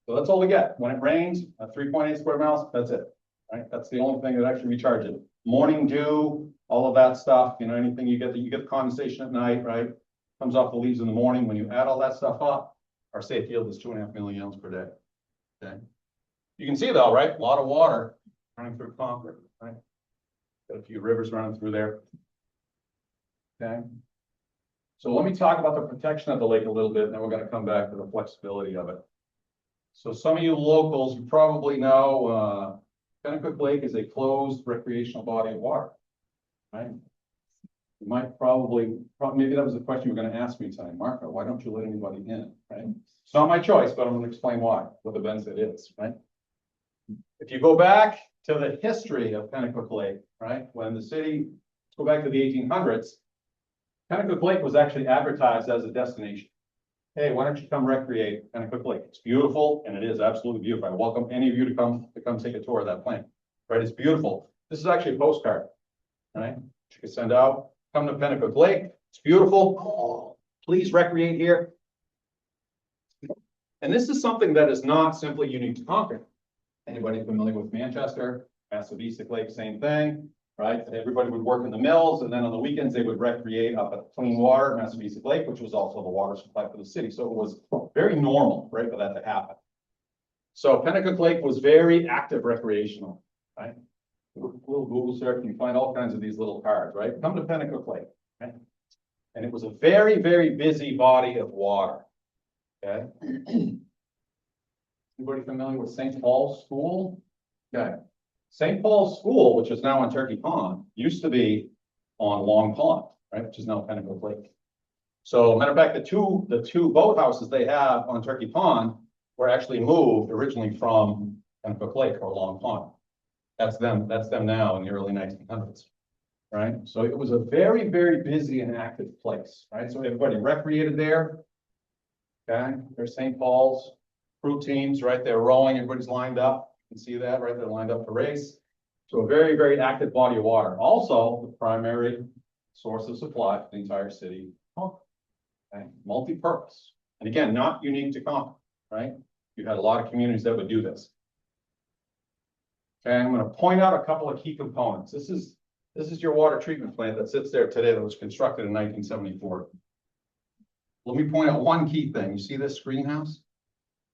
So that's all we get. When it rains, 3.8 square miles, that's it, right? That's the only thing that actually recharges it. Morning dew, all of that stuff, you know, anything you get the condensation at night, right? Comes off the leaves in the morning. When you add all that stuff up, our safe yield is 2.5 million gallons per day. Okay. You can see though, right? A lot of water running through Concord, right? Got a few rivers running through there. Okay. So let me talk about the protection of the lake a little bit, and then we're going to come back to the flexibility of it. So some of you locals, you probably know Pennacook Lake is a closed recreational body of water, right? You might maybe that was the question you were going to ask me tonight, Marco, why don't you let anybody in, right? It's not my choice, but I'm going to explain why, what the benefit is, right? If you go back to the history of Pennacook Lake, right? When the city, let's go back to the 1800s, Pennacook Lake was actually advertised as a destination. Hey, why don't you come recreate Pennacook Lake? It's beautiful, and it is absolutely beautiful. I welcome any of you to come take a tour of that plant, right? It's beautiful. This is actually a postcard, right? You can send out. Come to Pennacook Lake. It's beautiful. Please recreate here. And this is something that is not simply unique to Concord. Anybody familiar with Manchester? Massabesic Lake, same thing, right? Everybody would work in the mills, and then on the weekends they would recreate up at Clean Water, Massabesic Lake, which was also the water supply for the city. So it was very normal, right, for that to happen. So Pennacook Lake was very active recreational, right? A little Google search, and you find all kinds of these little cards, right? Come to Pennacook Lake, right? And it was a very, very busy body of water, okay? Anybody familiar with St. Paul's School? Okay. St. Paul's School, which is now on Turkey Pond, used to be on Long Pond, right? Which is now Pennacook Lake. So matter of fact, the two boathouses they have on Turkey Pond were actually moved originally from Kennebec Lake or Long Pond. That's them now in the early 1900s, right? So it was a very, very busy and active place, right? So everybody recreated there. Okay, there's St. Paul's crew teams, right? They're rowing, everybody's lined up. You can see that, right? They're lined up to race. So a very, very active body of water. Also, the primary source of supply for the entire city. Okay, multi-purpose. And again, not unique to Concord, right? You had a lot of communities that would do this. Okay, I'm going to point out a couple of key components. This is your water treatment plant that sits there today that was constructed in 1974. Let me point out one key thing. You see this greenhouse?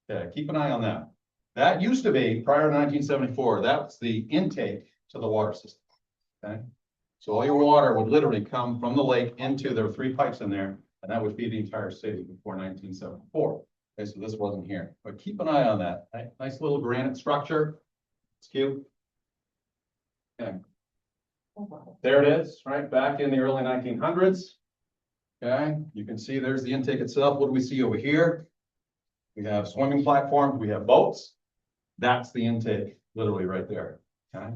Okay, keep an eye on that. That used to be, prior to 1974, that's the intake to the water system. Okay, so all your water would literally come from the lake into, there were 3 pipes in there, and that would feed the entire city before 1974. Okay, so this wasn't here, but keep an eye on that. Right? Nice little granite structure. It's cute. Okay. There it is, right back in the early 1900s. Okay, you can see there's the intake itself. What do we see over here? We have swimming platforms, we have boats. That's the intake, literally right there. Okay,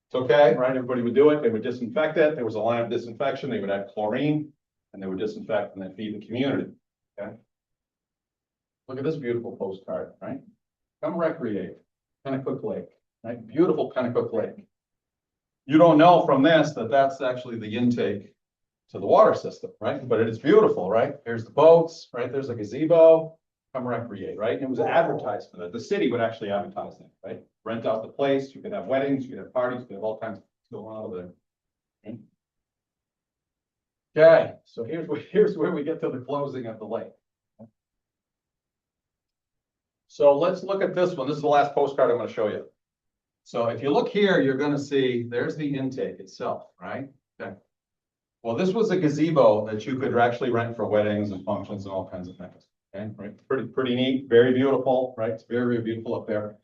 it's okay, right? Everybody would do it. They would disinfect it. There was a line of disinfection. They would add chlorine, and they would disinfect and then feed the community. Okay, look at this beautiful postcard, right? Come recreate, Kennebec Lake, right? Beautiful Kennebec Lake. You don't know from this that that's actually the intake to the water system, right? But it is beautiful, right? There's the boats, right? There's a gazebo. Come recreate, right? And it was advertised for that. The city would actually advertise it, right? Rent out the place. You could have weddings, you could have parties, you could have all kinds of things going on over there. Okay, so here's where we get to the closing of the lake. So let's look at this one. This is the last postcard I'm going to show you. So if you look here, you're going to see there's the intake itself, right? Okay. Well, this was a gazebo that you could actually rent for weddings and functions and all kinds of things. Okay, right? Pretty neat, very beautiful, right? It's very, very beautiful up there.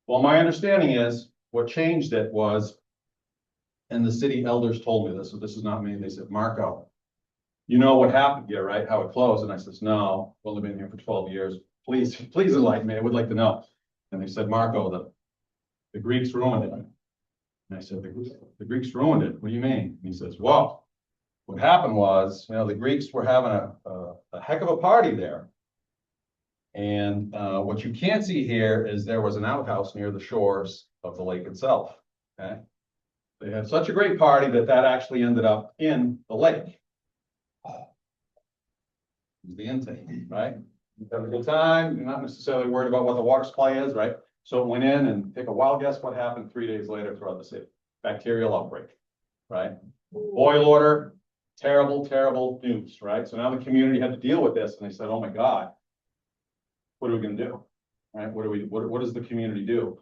Well, my understanding is what changed it was, and the city elders told me this, so this is not me. They said, Marco, you know what happened here, right? How it closed. And I says, no, I've only been here for 12 years. Please enlighten me. I would like to know. And they said, Marco, the Greeks ruined it. And I said, the Greeks ruined it. What do you mean? And he says, well, what happened was, you know, the Greeks were having a heck of a party there. And what you can't see here is there was an outhouse near the shores of the lake itself. Okay, they had such a great party that actually ended up in the lake. The intake, right? You have a good time. You're not necessarily worried about what the water supply is, right? So it went in, and take a wild guess what happened 3 days later throughout the city. Bacterial outbreak, right? Boil order, terrible, terrible news, right? So now the community had to deal with this, and they said, oh my God, what are we going to do? Right? What does the community do?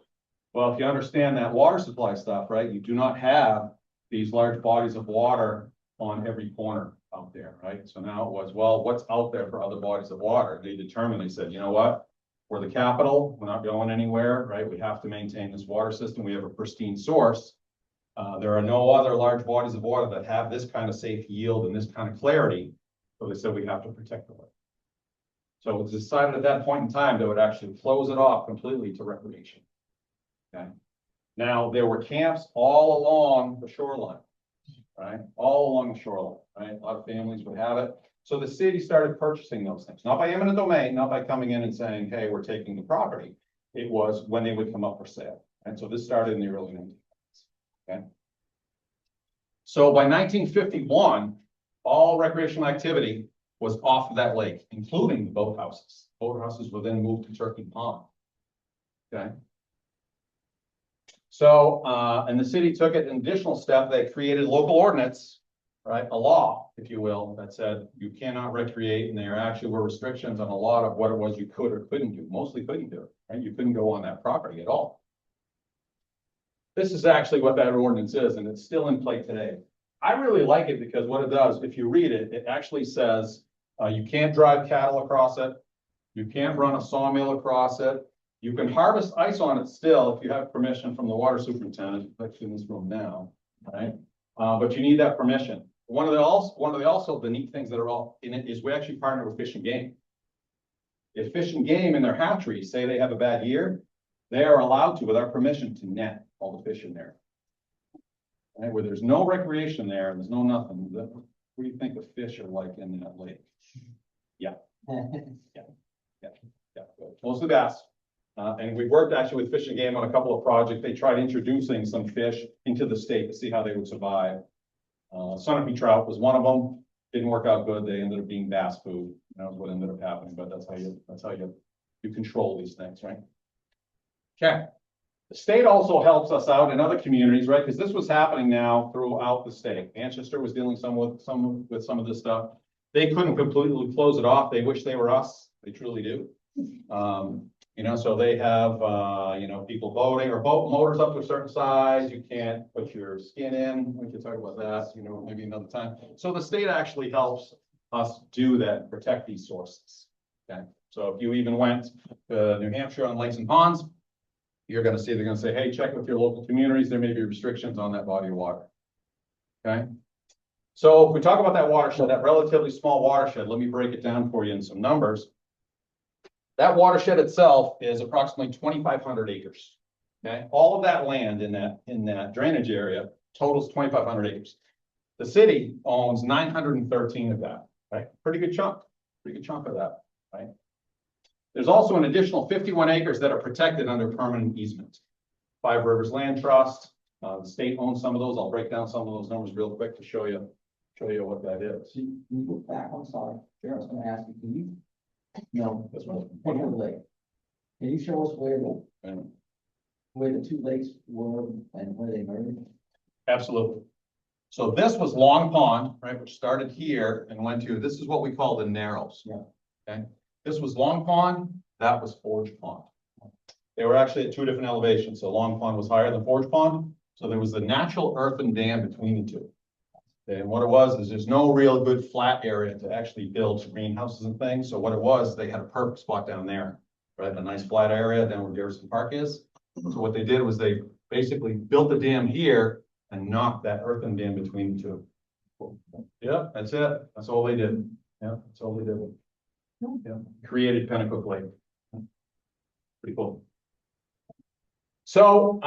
Well, if you understand that water supply stuff, right, you do not have these large bodies of water on every corner out there, right? So now it was, well, what's out there for other bodies of water? They determined, they said, you know what? We're the capital, we're not going anywhere, right? We have to maintain this water system. We have a pristine source. There are no other large bodies of water that have this kind of safe yield and this kind of clarity. So they said we have to protect the lake. So it was decided at that point in time they would actually close it off completely to recreation. Okay. Now there were camps all along the shoreline, right? All along the shoreline, right? A lot of families would have it. So the city started purchasing those things, not by eminent domain, not by coming in and saying, hey, we're taking the property. It was when they would come up for sale. And so this started in the early 1900s. Okay. So by 1951, all recreational activity was off of that lake, including the boathouses. Boathouses were then moved to Turkey Pond. Okay. So, and the city took it an additional step. They created local ordinance, right? A law, if you will, that said you cannot recreate, and there actually were restrictions on a lot of what it was you could or couldn't do. Mostly couldn't do it, right? You couldn't go on that property at all. This is actually what that ordinance is, and it's still in play today. I really like it because what it does, if you read it, it actually says you can't drive cattle across it. You can't run a sawmill across it. You can harvest ice on it still if you have permission from the water superintendent, who's actually in this room now, right? But you need that permission. one of the neat things that are all in it is we actually partner with Fish and Game. If Fish and Game in their hatcheries say they have a bad year, they are allowed to, with our permission, to net all the fish in there. Right, where there's no recreation there, and there's no nothing, what do you think the fish are like in that lake? Yeah, mostly bass. And we worked actually with Fish and Game on a couple of projects. They tried introducing some fish into the state to see how they would survive. Sunapee trout was one of them. Didn't work out good. They ended up being bass food. That was what ended up happening, but that's how you control these things, right? Okay. The state also helps us out in other communities, right? Because this was happening now throughout the state. Manchester was dealing with some of this stuff. They couldn't completely close it off. They wish they were us. They truly do. You know, so they have, you know, people voting or boat motors up to a certain size. You can't put your skin in. We can talk about that, you know, maybe another time. So the state actually helps us do that, protect these sources. Okay. So if you even went to New Hampshire on lakes and ponds, you're going to see, they're going to say, hey, check with your local communities. There may be restrictions on that body of water. Okay. So if we talk about that watershed, that relatively small watershed, let me break it down for you in some numbers. That watershed itself is approximately 2,500 acres. Okay, all of that land in that drainage area totals 2,500 acres. The city owns 913 of that. Right, pretty good chunk of that. Right. There's also an additional 51 acres that are protected under permanent easement. Five Rivers Land Trust. The state owns some of those. I'll break down some of those numbers real quick to show you what that is. Can you look back? I'm sorry. Sure, I was gonna ask you, can you, no, This one. pick a lake. Can you show us where the two lakes were and where they merged? Absolutely. So this was Long Pond, right, which started here and went to, this is what we call the Narrows. Yeah. Okay. This was Long Pond, that was Forge Pond. They were actually at two different elevations. So Long Pond was higher than Forge Pond. So there was a natural earthen dam between the two. And what it was is there's no real good flat area to actually build greenhouses and things. So what it was, they had a perfect spot down there, right? A nice flat area down where Garrison Park is. So what they did was they basically built the dam here and knocked that earthen dam between the two. Yeah, that's it. That's all they did. Yeah, that's all they did. Yeah, created Pennacook Lake. Pretty cool. So,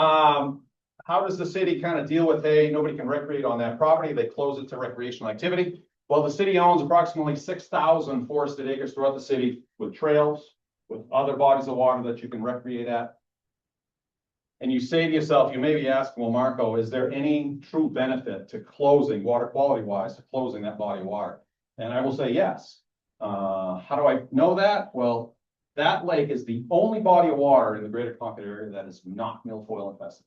how does the city kind of deal with, hey, nobody can recreate on that property? They close it to recreational activity. Well, the city owns approximately 6,000 forested acres throughout the city with trails, with other bodies of water that you can recreate at. And you say to yourself, you may be asking, well, Marco, is there any true benefit to closing, water quality wise, to closing that body of water? And I will say yes. How do I know that? Well, that lake is the only body of water in the greater Concord area that is not milfoil infested.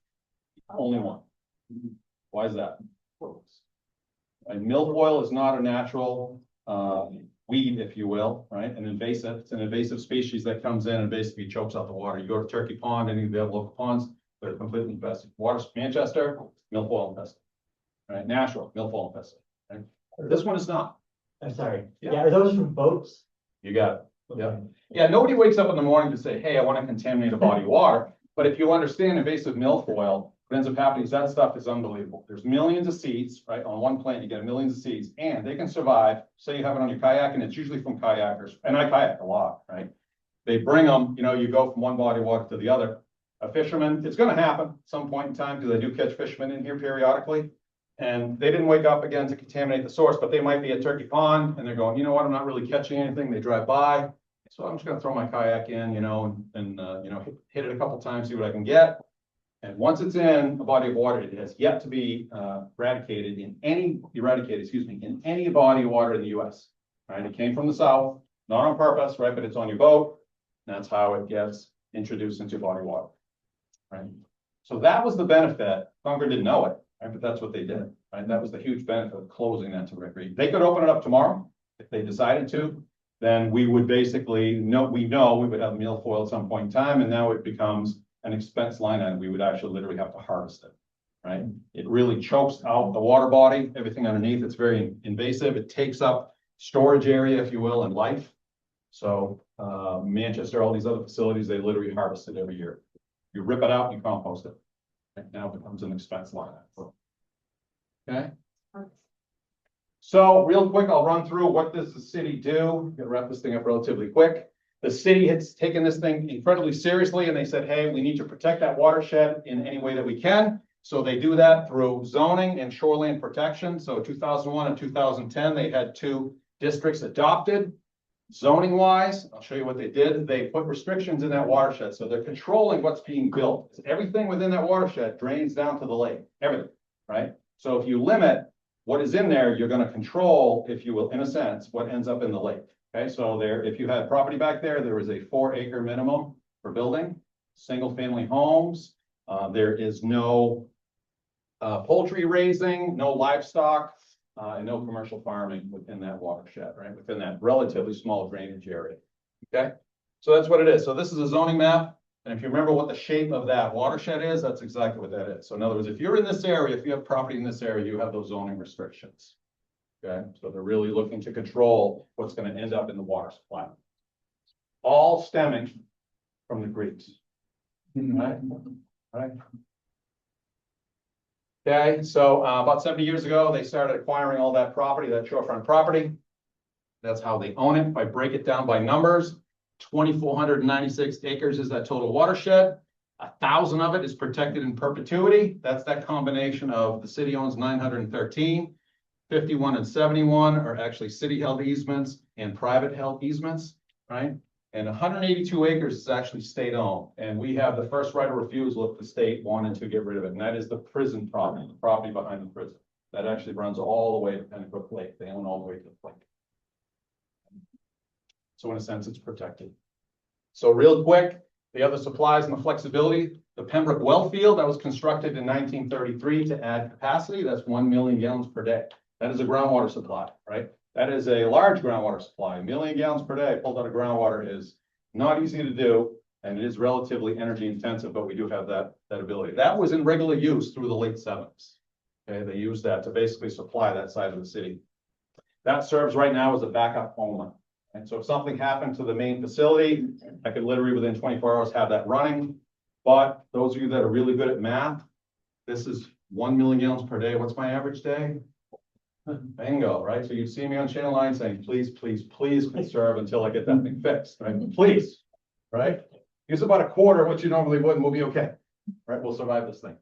Only one. Why is that? And milfoil is not a natural weed, if you will, right? An invasive. It's an invasive species that comes in and basically chokes out the water. You go to Turkey Pond, any of the other local ponds, they're completely infested. Water, Manchester, milfoil infested. Right? Nashua, milfoil infested. Right? This one is not. I'm sorry. Yeah. Yeah, are those from boats? You got it. Yeah. Yeah, nobody wakes up in the morning to say, hey, I want to contaminate a body of water. But if you understand invasive milfoil, what ends up happening is that stuff is unbelievable. There's millions of seeds, right? On one plant, you get millions of seeds, and they can survive. Say you have it on your kayak, and it's usually from kayakers. And I kayak a lot, right? They bring them, you know, you go from one body of water to the other. A fisherman, it's going to happen at some point in time because I do catch fishermen in here periodically. And they didn't wake up again to contaminate the source, but they might be at Turkey Pond and they're going, you know what, I'm not really catching anything. They drive by. So I'm just going to throw my kayak in, you know, and you know, hit it a couple times, see what I can get. And once it's in a body of water, it has yet to be eradicated in any body of water in the US. Right? It came from the south, not on purpose, right? But it's on your boat. That's how it gets introduced into body water. Right? So that was the benefit. Concord didn't know it, right? But that's what they did. Right? That was the huge benefit of closing that to recreate. They could open it up tomorrow if they decided to. Then we would basically we would have milfoil at some point in time, and now it becomes an expense line item. We would actually literally have to harvest it. Right? It really chokes out the water body, everything underneath. It's very invasive. It takes up storage area, if you will, in life. So Manchester, all these other facilities, they literally harvest it every year. You rip it out, you compost it. Right now it becomes an expense line item. Okay. So real quick, I'll run through what does the city do. Gonna wrap this thing up relatively quick. The city has taken this thing incredibly seriously and they said, hey, we need to protect that watershed in any way that we can. So they do that through zoning and shoreline protection. So 2001 and 2010, they had 2 districts adopted. Zoning wise, I'll show you what they did. They put restrictions in that watershed. So they're controlling what's being built. Everything within that watershed drains down to the lake, everything, right? So if you limit what is in there, you're going to control, if you will, in a sense, what ends up in the lake. Okay, so there, if you had property back there, there was a 4-acre minimum for building, single family homes. There is no poultry raising, no livestock, and no commercial farming within that watershed, right? Within that relatively small drainage area. Okay, so that's what it is. So this is a zoning map. And if you remember what the shape of that watershed is, that's exactly what that is. So in other words, if you're in this area, if you have property in this area, you have those zoning restrictions. Okay, so they're really looking to control what's going to end up in the water supply. All stemming from the Greeks. Right? Right. Okay, so about 70 years ago, they started acquiring all that property, that shorefront property. That's how they own it. If I break it down by numbers, 2,496 acres is that total watershed. 1,000 of it is protected in perpetuity. That's that combination of the city owns 913, 51 and 71 are actually city held easements and private held easements, right? And 182 acres is actually state owned. And we have the first right of refusal if the state wanted to get rid of it. And that is the prison property, the property behind the prison. That actually runs all the way to Pennacook Lake. They own all the way to the lake. So in a sense, it's protected. So real quick, the other supplies and the flexibility, the Pembroke well field that was constructed in 1933 to add capacity, that's 1 million gallons per day. That is a groundwater supply, right? That is a large groundwater supply. 1 million gallons per day pulled out of groundwater is not easy to do, and it is relatively energy intensive, but we do have that ability. That was in regular use through the late 70s. Okay, they used that to basically supply that side of the city. That serves right now as a backup only. And so if something happened to the main facility, I could literally within 24 hours have that running. But those of you that are really good at math, this is 1 million gallons per day. What's my average day? Bingo, right? So you'd see me on channel 9 saying, please, please, please conserve until I get that thing fixed, right? Please, right? Use about a quarter of what you normally would and we'll be okay, right? We'll survive this thing.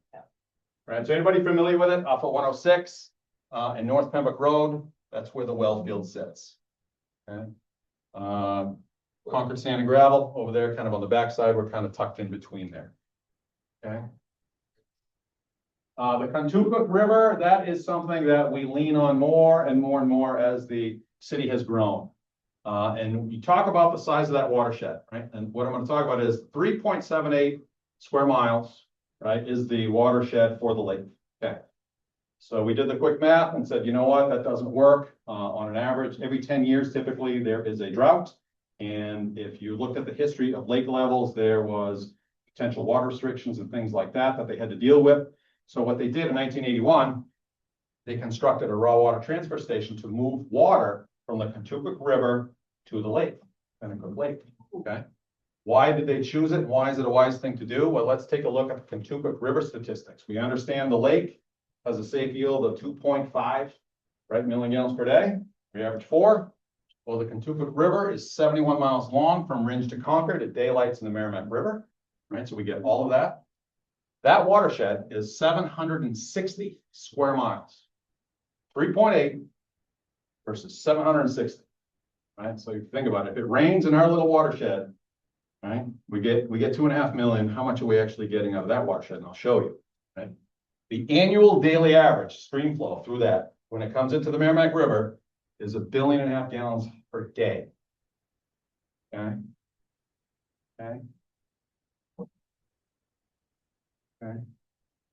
Right, so anybody familiar with it? Off of 106 and North Pembroke Road, that's where the well field sits. Okay. Concord sand and gravel over there, kind of on the backside, we're kind of tucked in between there. Okay. The Contoocook River, that is something that we lean on more and more and more as the city has grown. And you talk about the size of that watershed, right? And what I'm going to talk about is 3.78 square miles, right, is the watershed for the lake. Okay. So we did the quick math and said, you know what, that doesn't work. On an average, every 10 years, typically there is a drought. And if you looked at the history of lake levels, there was potential water restrictions and things like that that they had to deal with. So what they did in 1981, they constructed a raw water transfer station to move water from the Contoocook River to the lake, Pennacook Lake. Okay. Why did they choose it? Why is it a wise thing to do? Well, let's take a look at the Contoocook River statistics. We understand the lake has a safe yield of 2.5, right, million gallons per day. We average 4. Well, the Contoocook River is 71 miles long from Ringe to Concord. It daylights in the Merrimack River, right? So we get all of that. That watershed is 760 square miles, 3.8 versus 760, right? So you think about it. If it rains in our little watershed, right, we get 2.5 million. How much are we actually getting out of that watershed? And I'll show you, right? The annual daily average stream flow through that, when it comes into the Merrimack River, is 1.5 billion gallons per day. Okay. Okay. Okay.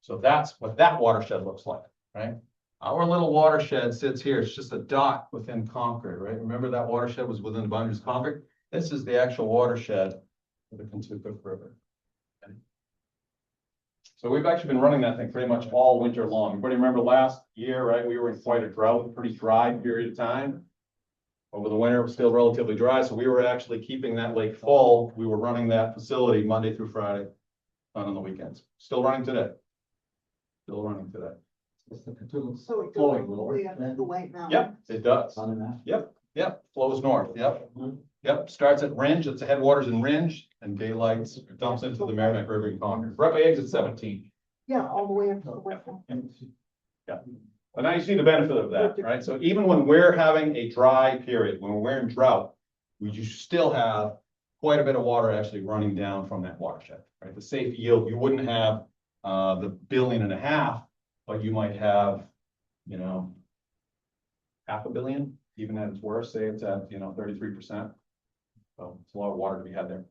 So that's what that watershed looks like, right? Our little watershed sits here. It's just a dot within Concord, right? Remember that watershed was within the boundaries of Concord? This is the actual watershed of the Contoocook River. Okay. So we've actually been running that thing pretty much all winter long. Everybody remember last year, right? We were in quite a drought, pretty dry period of time. Over the winter, it was still relatively dry. So we were actually keeping that lake full. We were running that facility Monday through Friday, not on the weekends. Still running today. Still running today. It's the Cthulhu So it goes flowing all the way north. up to the White Mountains. Yep, it does. On the map. Yep, flows north, yep. Mhm. Yep, starts at Ringe, it's the headwaters in Ringe, and daylights, dumps into the Merrimack River in Concord, right by exit 17. Yeah, all the way up to the White Mountains. But now you see the benefit of that, right? So even when we're having a dry period, when we're in drought, we just still have quite a bit of water actually running down from that watershed, right? The safe yield, you wouldn't have the 1.5 billion, but you might have, you know, 500 million, even at its worst, say it's at, 33%. So it's a lot of water to be had there.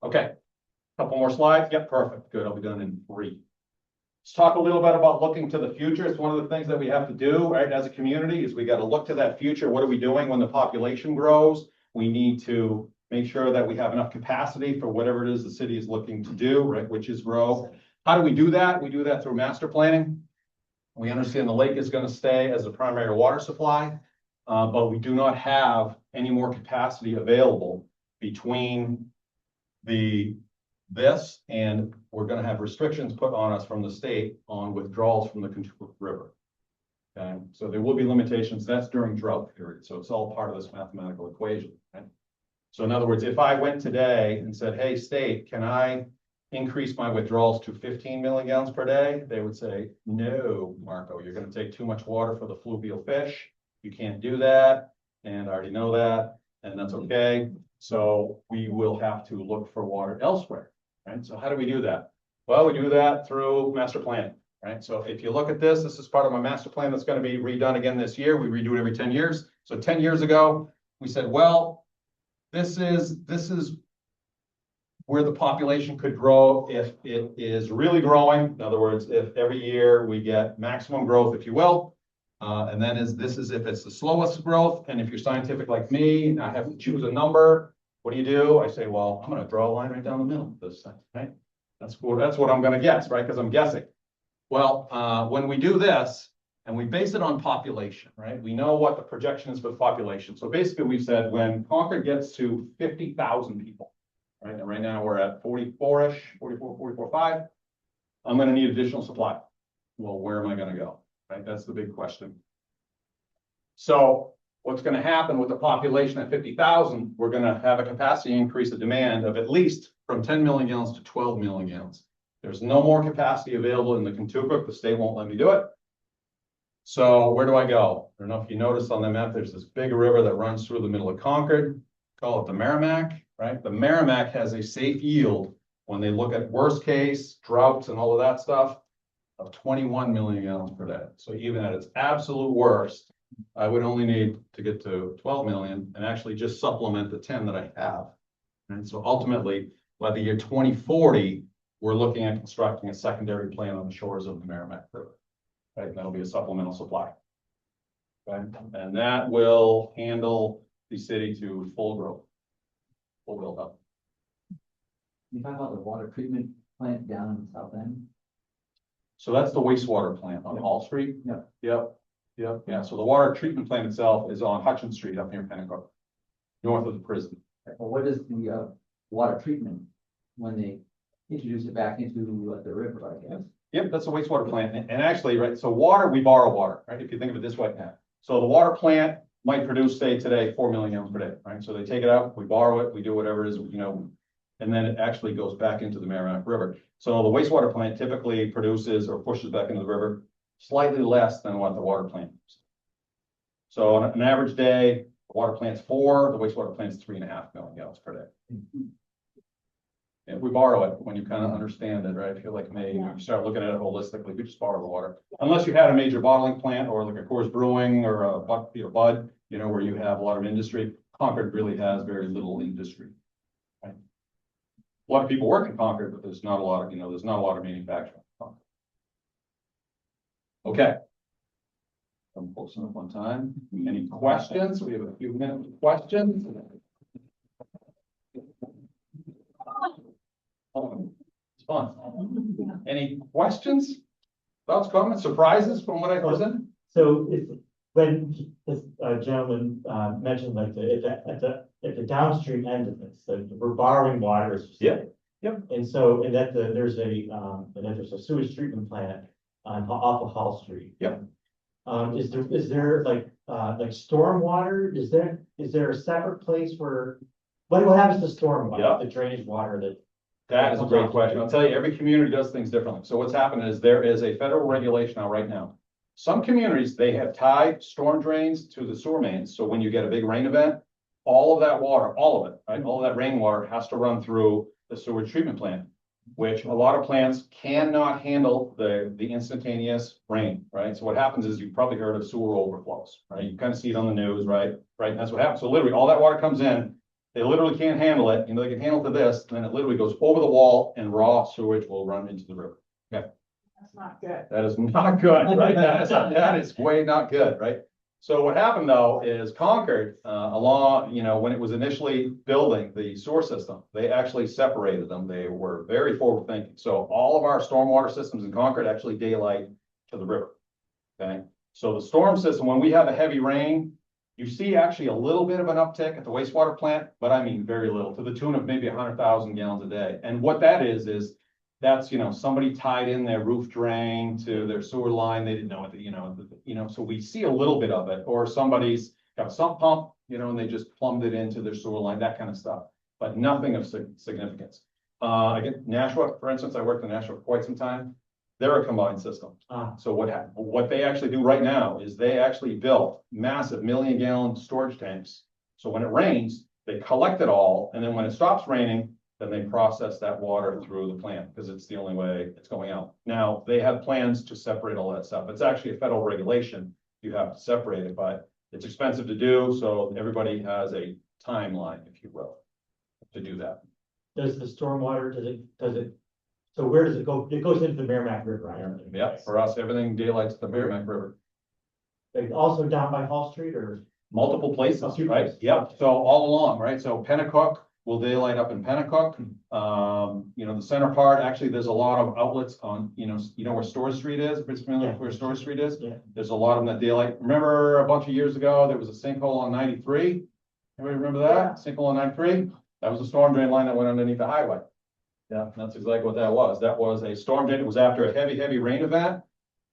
Okay, couple more slides. Yep, perfect. Good. I'll be done in 3. Let's talk a little bit about looking to the future. It's one of the things that we have to do, right, as a community, is we got to look to that future. What are we doing when the population grows? We need to make sure that we have enough capacity for whatever it is the city is looking to do, right, which is grow. How do we do that? We do that through master planning. We understand the lake is going to stay as a primary water supply, but we do not have any more capacity available between this, and we're going to have restrictions put on us from the state on withdrawals from the Kentucky River. Okay, so there will be limitations. That's during drought period. So it's all part of this mathematical equation. Right? So in other words, if I went today and said, hey, state, can I increase my withdrawals to 15 million gallons per day? They would say, no, Marco, you're going to take too much water for the fluvial fish. You can't do that. And I already know that. And that's okay. So we will have to look for water elsewhere. Right? So how do we do that? Well, we do that through master planning. Right? So if you look at this is part of my master plan that's going to be redone again this year. We redo it every 10 years. So 10 years ago, we said, well, this is where the population could grow if it is really growing. In other words, if every year we get maximum growth, if you will. And then this is if it's the slowest growth. And if you're scientific like me, and I have to choose a number, what do? I say, well, I'm going to draw a line right down the middle of this thing, right? That's what I'm going to guess, right? Because I'm guessing. Well, when we do this and we base it on population, right? We know what the projection is for the population. So basically we've said when Concord gets to 50,000 people, right? And right now we're at 44-ish, 44.5. I'm going to need additional supply. Well, where am I going to go? Right? That's the big question. So what's going to happen with the population at 50,000, we're going to have a capacity increase of demand of at least from 10 million gallons to 12 million gallons. There's no more capacity available in the Kentucky. The state won't let me do it. So where do I go? I don't know if you noticed on the map, there's this big river that runs through the middle of Concord. Call it the Merrimack, right? The Merrimack has a safe yield when they look at worst case droughts and all of that stuff of 21 million gallons per day. So even at its absolute worst, I would only need to get to 12 million and actually just supplement the 10 that I have. And so ultimately, by the year 2040, we're looking at constructing a secondary plant on the shores of the Merrimack River. Right? And that'll be a supplemental supply. Okay? And that will handle the city to full growth, full build up. You talk about the water treatment plant down in the south end? So that's the wastewater plant on Hall Street. Yep. Yep. Yeah. So the water treatment plant itself is on Hutchins Street up near Pennacook, north of the prison. Well, what is the water treatment when they introduce it back into the river, I guess? Yep, that's a wastewater plant. And actually, right, so water, we borrow water, right? If you think of it this way. So the water plant might produce, say today, 4 million gallons per day, right? So they take it out, we borrow it, we do whatever it is, and then it actually goes back into the Merrimack River. So the wastewater plant typically produces or pushes back into the river slightly less than what the water plant does. So on an average day, the water plant's 4, the wastewater plant's 3.5 million gallons per day. If we borrow it, when you kind of understand it, right? If you're like me, you start looking at it holistically, we just borrow the water. Unless you had a major bottling plant or like a Coors Brewing or a Bud, where you have a lot of industry. Concord really has very little industry. Right? A lot of people work in Concord, but there's not a lot of, there's not a lot of manufacturing. Okay. I'm close enough on time. Any questions? We have a few minutes of questions. It's fun. Any questions? Thoughts, comments, surprises from what I presented? So when this gentleman mentioned like at the downstream end of this, so we're borrowing water. Yep. And so, and that there's a sewage treatment plant off of Hall Street. Yep. Is there like stormwater? Is there a separate place where, what happens to stormwater, the drainage water that? That is a great question. I'll tell you, every community does things differently. So what's happening is there is a federal regulation out right now. Some communities, they have tied storm drains to the sewer mains. So when you get a big rain event, all of that water, all of it, right? All of that rainwater has to run through the sewage treatment plant, which a lot of plants cannot handle the instantaneous rain, right? So what happens is you've probably heard of sewer overflows, right? You kind of see it on the news, right? Right, and that's what happens. So literally all that water comes in, they literally can't handle it. They can handle it to this, and then it literally goes over the wall and raw sewage will run into the river. Okay. That's not good. That is not good, right? That is way not good, right? So what happened though is Concord, when it was initially building the sewer system, they actually separated them. They were very forward thinking. So all of our stormwater systems in Concord actually daylight to the river. Okay. So the storm system, when we have a heavy rain, you see actually a little bit of an uptick at the wastewater plant, but I mean very little, to the tune of maybe 100,000 gallons a day. And what that is that's, somebody tied in their roof drain to their sewer line. They didn't know what, so we see a little bit of it, or somebody's got a sump pump, and they just plumbed it into their sewer line, that kind of stuff, but nothing of significance. Again, Nashua, for instance, I worked in Nashua for quite some time. They're a combined system. So what they actually do right now is they actually built massive 1 million gallon storage tanks. So when it rains, they collect it all. And then when it stops raining, then they process that water through the plant because it's the only way it's going out. Now they have plans to separate all that stuff. It's actually a federal regulation. You have to separate it, but it's expensive to do. So everybody has a timeline, if you will, to do that. Does the stormwater, so where does it go? It goes into the Merrimack River, I heard. Yeah, for us, everything daylights the Merrimack River. Like also down by Hall Street or? Multiple places, A few right? places. Yeah, so all along, right? So Pennacook will daylight up in Pennacook. The center part, actually, there's a lot of outlets on, where Storrs Street is, if it's familiar with where Storrs Street is. Yeah. There's a lot of them that daylight. Remember a bunch of years ago, there was a sinkhole on 93? Anybody remember that? Sinkhole on 93? That was a storm drain line that went underneath the highway. Yeah, that's exactly what that was. That was a storm drain. It was after a heavy, heavy rain event.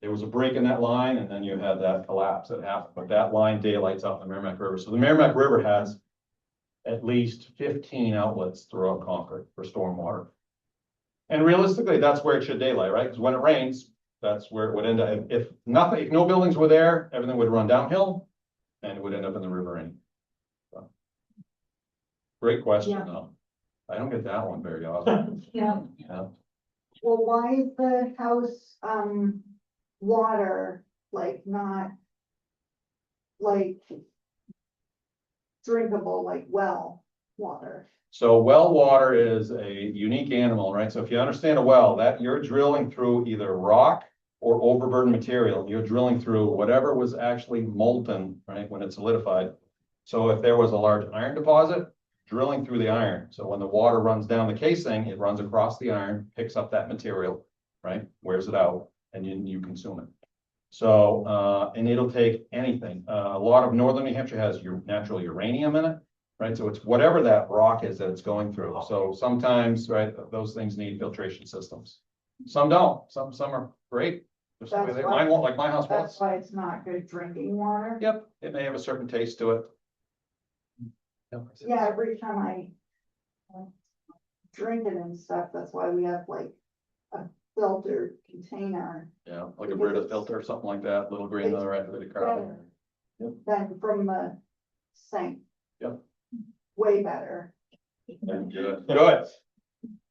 There was a break in that line, and then you had that collapse that happened. But that line daylights out in the Merrimack River. So the Merrimack River has at least 15 outlets throughout Concord for stormwater. And realistically, that's where it should daylight, right? Because when it rains, that's where it would end up. If no buildings were there, everything would run downhill and it would end up in the river anyway. So, great question, Yeah. though. I don't get that one very often. Yeah. Yeah. Well, why is the house, water, not, drinkable, well water? So well water is a unique animal, right? So if you understand a well, that you're drilling through either rock or overburden material. You're drilling through whatever was actually molten, right, when it's solidified. So if there was a large iron deposit, drilling through the iron. So when the water runs down the casing, it runs across the iron, picks up that material, right, wears it out, and you consume it. So, and it'll take anything. A lot of northern New Hampshire has your natural uranium in it, right? So it's whatever that rock is that it's going through. So sometimes, right, those things need filtration systems. Some don't. Some are great. Just the way That's mine won't, like my house That's was. why it's not good drinking water? Yep, it may have a certain taste to it. Yeah, every time I drink it and stuff, that's why we have a filtered container. Yeah, like a Brita filter or something like that, little green on the right of the car. Better than from the sink. Yep. Way better. Good. Good.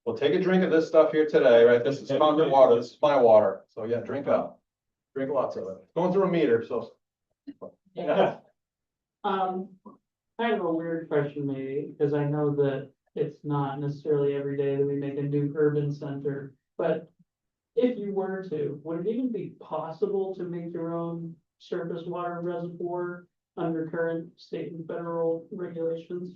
Well, take a drink of this stuff here today, right? This is Concord water. This is my water. So yeah, drink up. Drink lots of it. Going through a meter, so. Yeah. I have a weird question maybe, because I know that it's not necessarily every day that we make a new urban center, but if you were to, would it even be possible to make your own surface water reservoir under current state and federal regulations?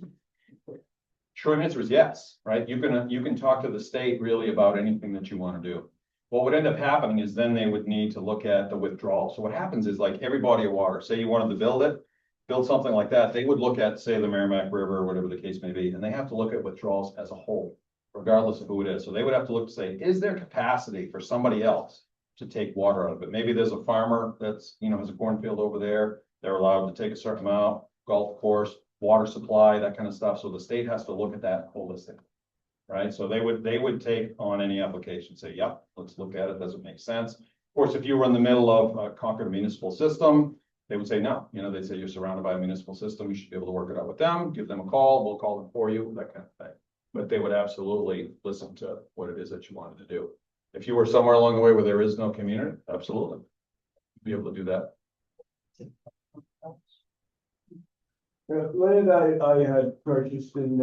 Short answer is yes, right? You can talk to the state really about anything that you want to do. What would end up happening is then they would need to look at the withdrawal. So what happens is like every body of water, say you wanted to build something like that, they would look at, say, the Merrimack River or whatever the case may be, and they have to look at withdrawals as a whole, regardless of who it is. So they would have to look to say, is there capacity for somebody else to take water out of it. Maybe there's a farmer that's, has a cornfield over there. They're allowed to take a certain amount, golf course, water supply, that kind of stuff. So the state has to look at that holistically. Right? So they would take on any application, say, yep, let's look at it. Does it make sense? Of course, if you were in the middle of a Concord municipal system, they would say no. They'd say you're surrounded by a municipal system. You should be able to work it out with them, give them a call. We'll call them for you, that kind of thing. But they would absolutely listen to what it is that you wanted to do. If you were somewhere along the way where there is no community, absolutely be able to do that. Land I had purchased in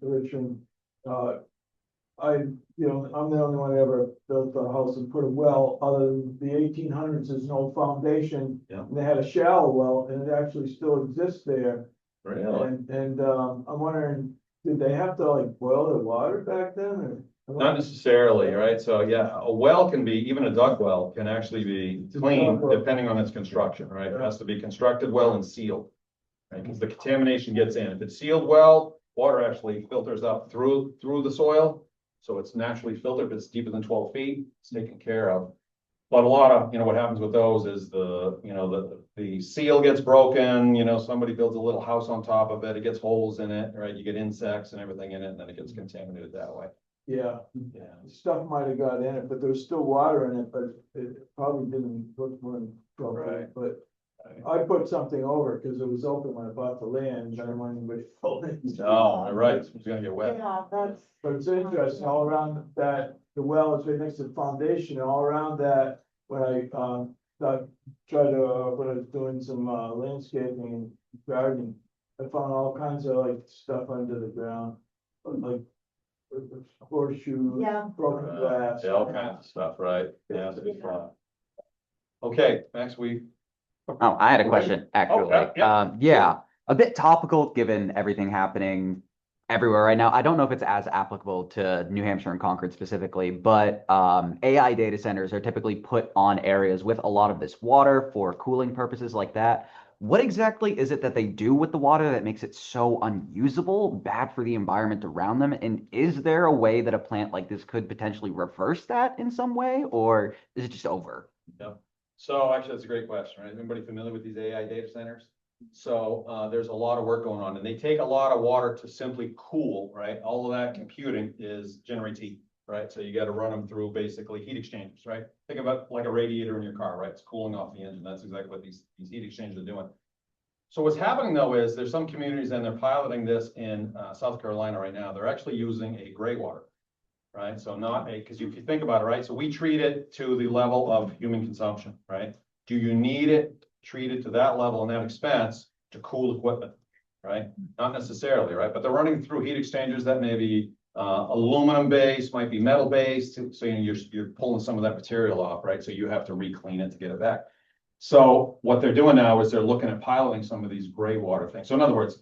Richmond, I'm the only one who ever built a house and put a well, other than the 1800s, there's no foundation. Yeah. And they had a shallow well, and it actually still exists there. Really? And I'm wondering, did they have to like boil the water back then, or? Not necessarily, right? So yeah, a well can be, even a dug well can actually be clean depending on its construction, right? It has to be constructed well and sealed. Right, because the contamination gets in. If it's sealed well, water actually filters up through the soil. So it's naturally filtered. If it's deeper than 12 feet, it's taken care of. But a lot of, what happens with those is the seal gets broken, somebody builds a little house on top of it. It gets holes in it, right? You get insects and everything in it, and then it gets contaminated that way. Yeah, Yeah. stuff might have got in it, but there was still water in it, but it probably didn't look more properly, Right. but. I put something over because it was open when I bought the land, and I didn't want anybody falling. Oh, right. It's gonna get wet. Yeah, that's. But it's interesting, all around that, the well is right next to the foundation, and all around that, when I when I was doing some landscaping and gardening, I found all kinds of like stuff under the ground, like horseshoes, Yeah. broken glass. Yeah, all kinds of stuff, right? Yeah, it's a big fun. Okay, Max, Oh, I had a question, actually. yeah. A bit topical given everything happening everywhere right now. I don't know if it's as applicable to New Hampshire and Concord specifically, but AI data centers are typically put on areas with a lot of this water for cooling purposes like that. What exactly is it that they do with the water that makes it so unusable, bad for the environment around them? And is there a way that a plant like this could potentially reverse that in some way, or is it just over? Yep. So actually, that's a great question, right? Everybody familiar with these AI data centers? So there's a lot of work going on, and they take a lot of water to simply cool, right? All of that computing generates heat, right? So you got to run them through basically heat exchangers, right? Think about like a radiator in your car, right? It's cooling off the engine. That's exactly what these heat exchangers are doing. So what's happening though is there's some communities and they're piloting this in South Carolina right now. They're actually using a gray water. Right, so because if you think about it, right, so we treat it to the level of human consumption, right? Do you need it treated to that level and that expense to cool equipment, right? Not necessarily, right? But they're running through heat exchangers that may be aluminum based, might be metal based, so you're pulling some of that material off, right? So you have to re-clean it to get it back. So what they're doing now is they're looking at piloting some of these gray water things. So in other words,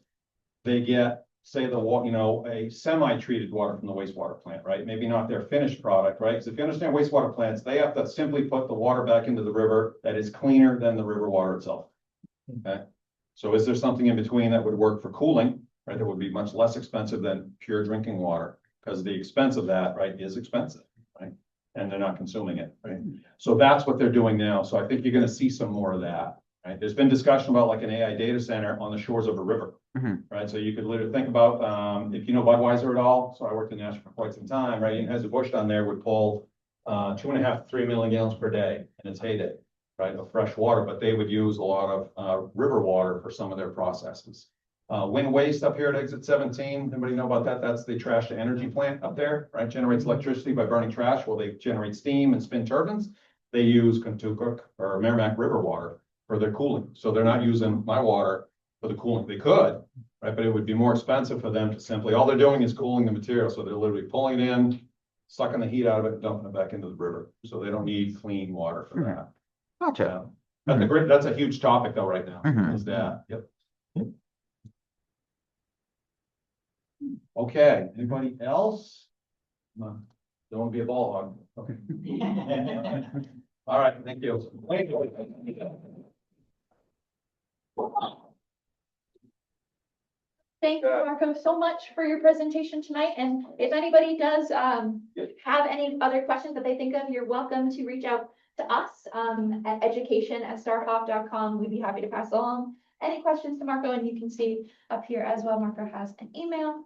they get say a semi-treated water from the wastewater plant, right? Maybe not their finished product, right? Because if you understand wastewater plants, they have to simply put the water back into the river that is cleaner than the river water itself. Okay. So is there something in between that would work for cooling, right? That would be much less expensive than pure drinking water, because the expense of that, right, is expensive, right? And they're not consuming it, right? So that's what they're doing now. So I think you're going to see some more of that, right? There's been discussion about like an AI data center on the shores of a river. Right, so you could literally think about if you know Budweiser at all. So I worked in Nashville for quite some time, right? Anheuser-Busch down there would pull 2.5 to 3 million gallons per day in its heyday, right, of fresh water. But they would use a lot of river water for some of their processes. Wind waste up here at exit 17. Anybody know about that? That's the trash to energy plant up there, right? Generates electricity by burning trash. Well, they generate steam and spin turbines. They use Kentucky or Merrimack River water for their cooling. So they're not using my water for the cooling. They could, right? But it would be more expensive for them to simply, all they're doing is cooling the material. So they're literally pulling it in, sucking the heat out of it, and dumping it back into the river. So they don't need clean water for that. Gotcha. That's a huge topic though right now, is that, yep. Okay, anybody else? No, don't want to be a ball hog. Okay. All right, thank you. Thank you. Thank you, Marco, so much for your presentation tonight. And if anybody does have any other questions that they think of, you're welcome to reach out to us, at education@starhawk.com. We'd be happy to pass along any questions to Marco, and you can see up here as well, Marco has an email.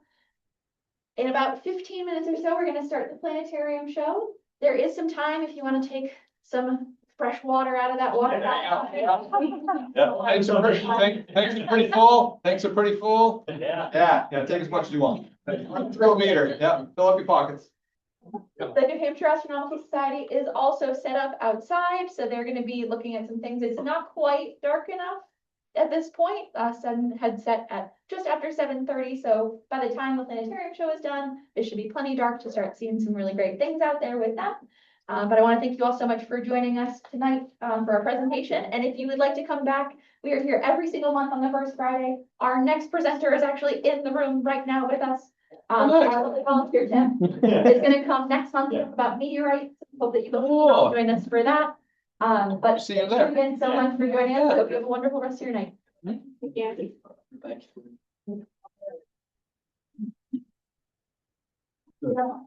In about 15 minutes or so, we're gonna start the planetarium show. There is some time if you wanna take some fresh water out of that water. Yeah, tanks are pretty full, tanks are pretty full. Yeah. Yeah, take as much as you want. Throw a meter, yeah, fill up your pockets. The New Hampshire Astronomical Society is also set up outside, so they're gonna be looking at some things. It's not quite dark enough at this point. Sun had set at just after 7:30, so by the time the planetarium show is done, it should be plenty dark to start seeing some really great things out there with that. But I want to thank you all so much for joining us tonight for our presentation. And if you would like to come back, we are here every single month on the first Friday. Our next presenter is actually in the room right now with us. Our lovely volunteer Tim is going to come next month to talk about meteorites. Hope that you can all join us for that. But See you thank there. you again so much for joining us. I hope you have a wonderful rest of your night. Hmm? Thank you. Thank you. Yeah.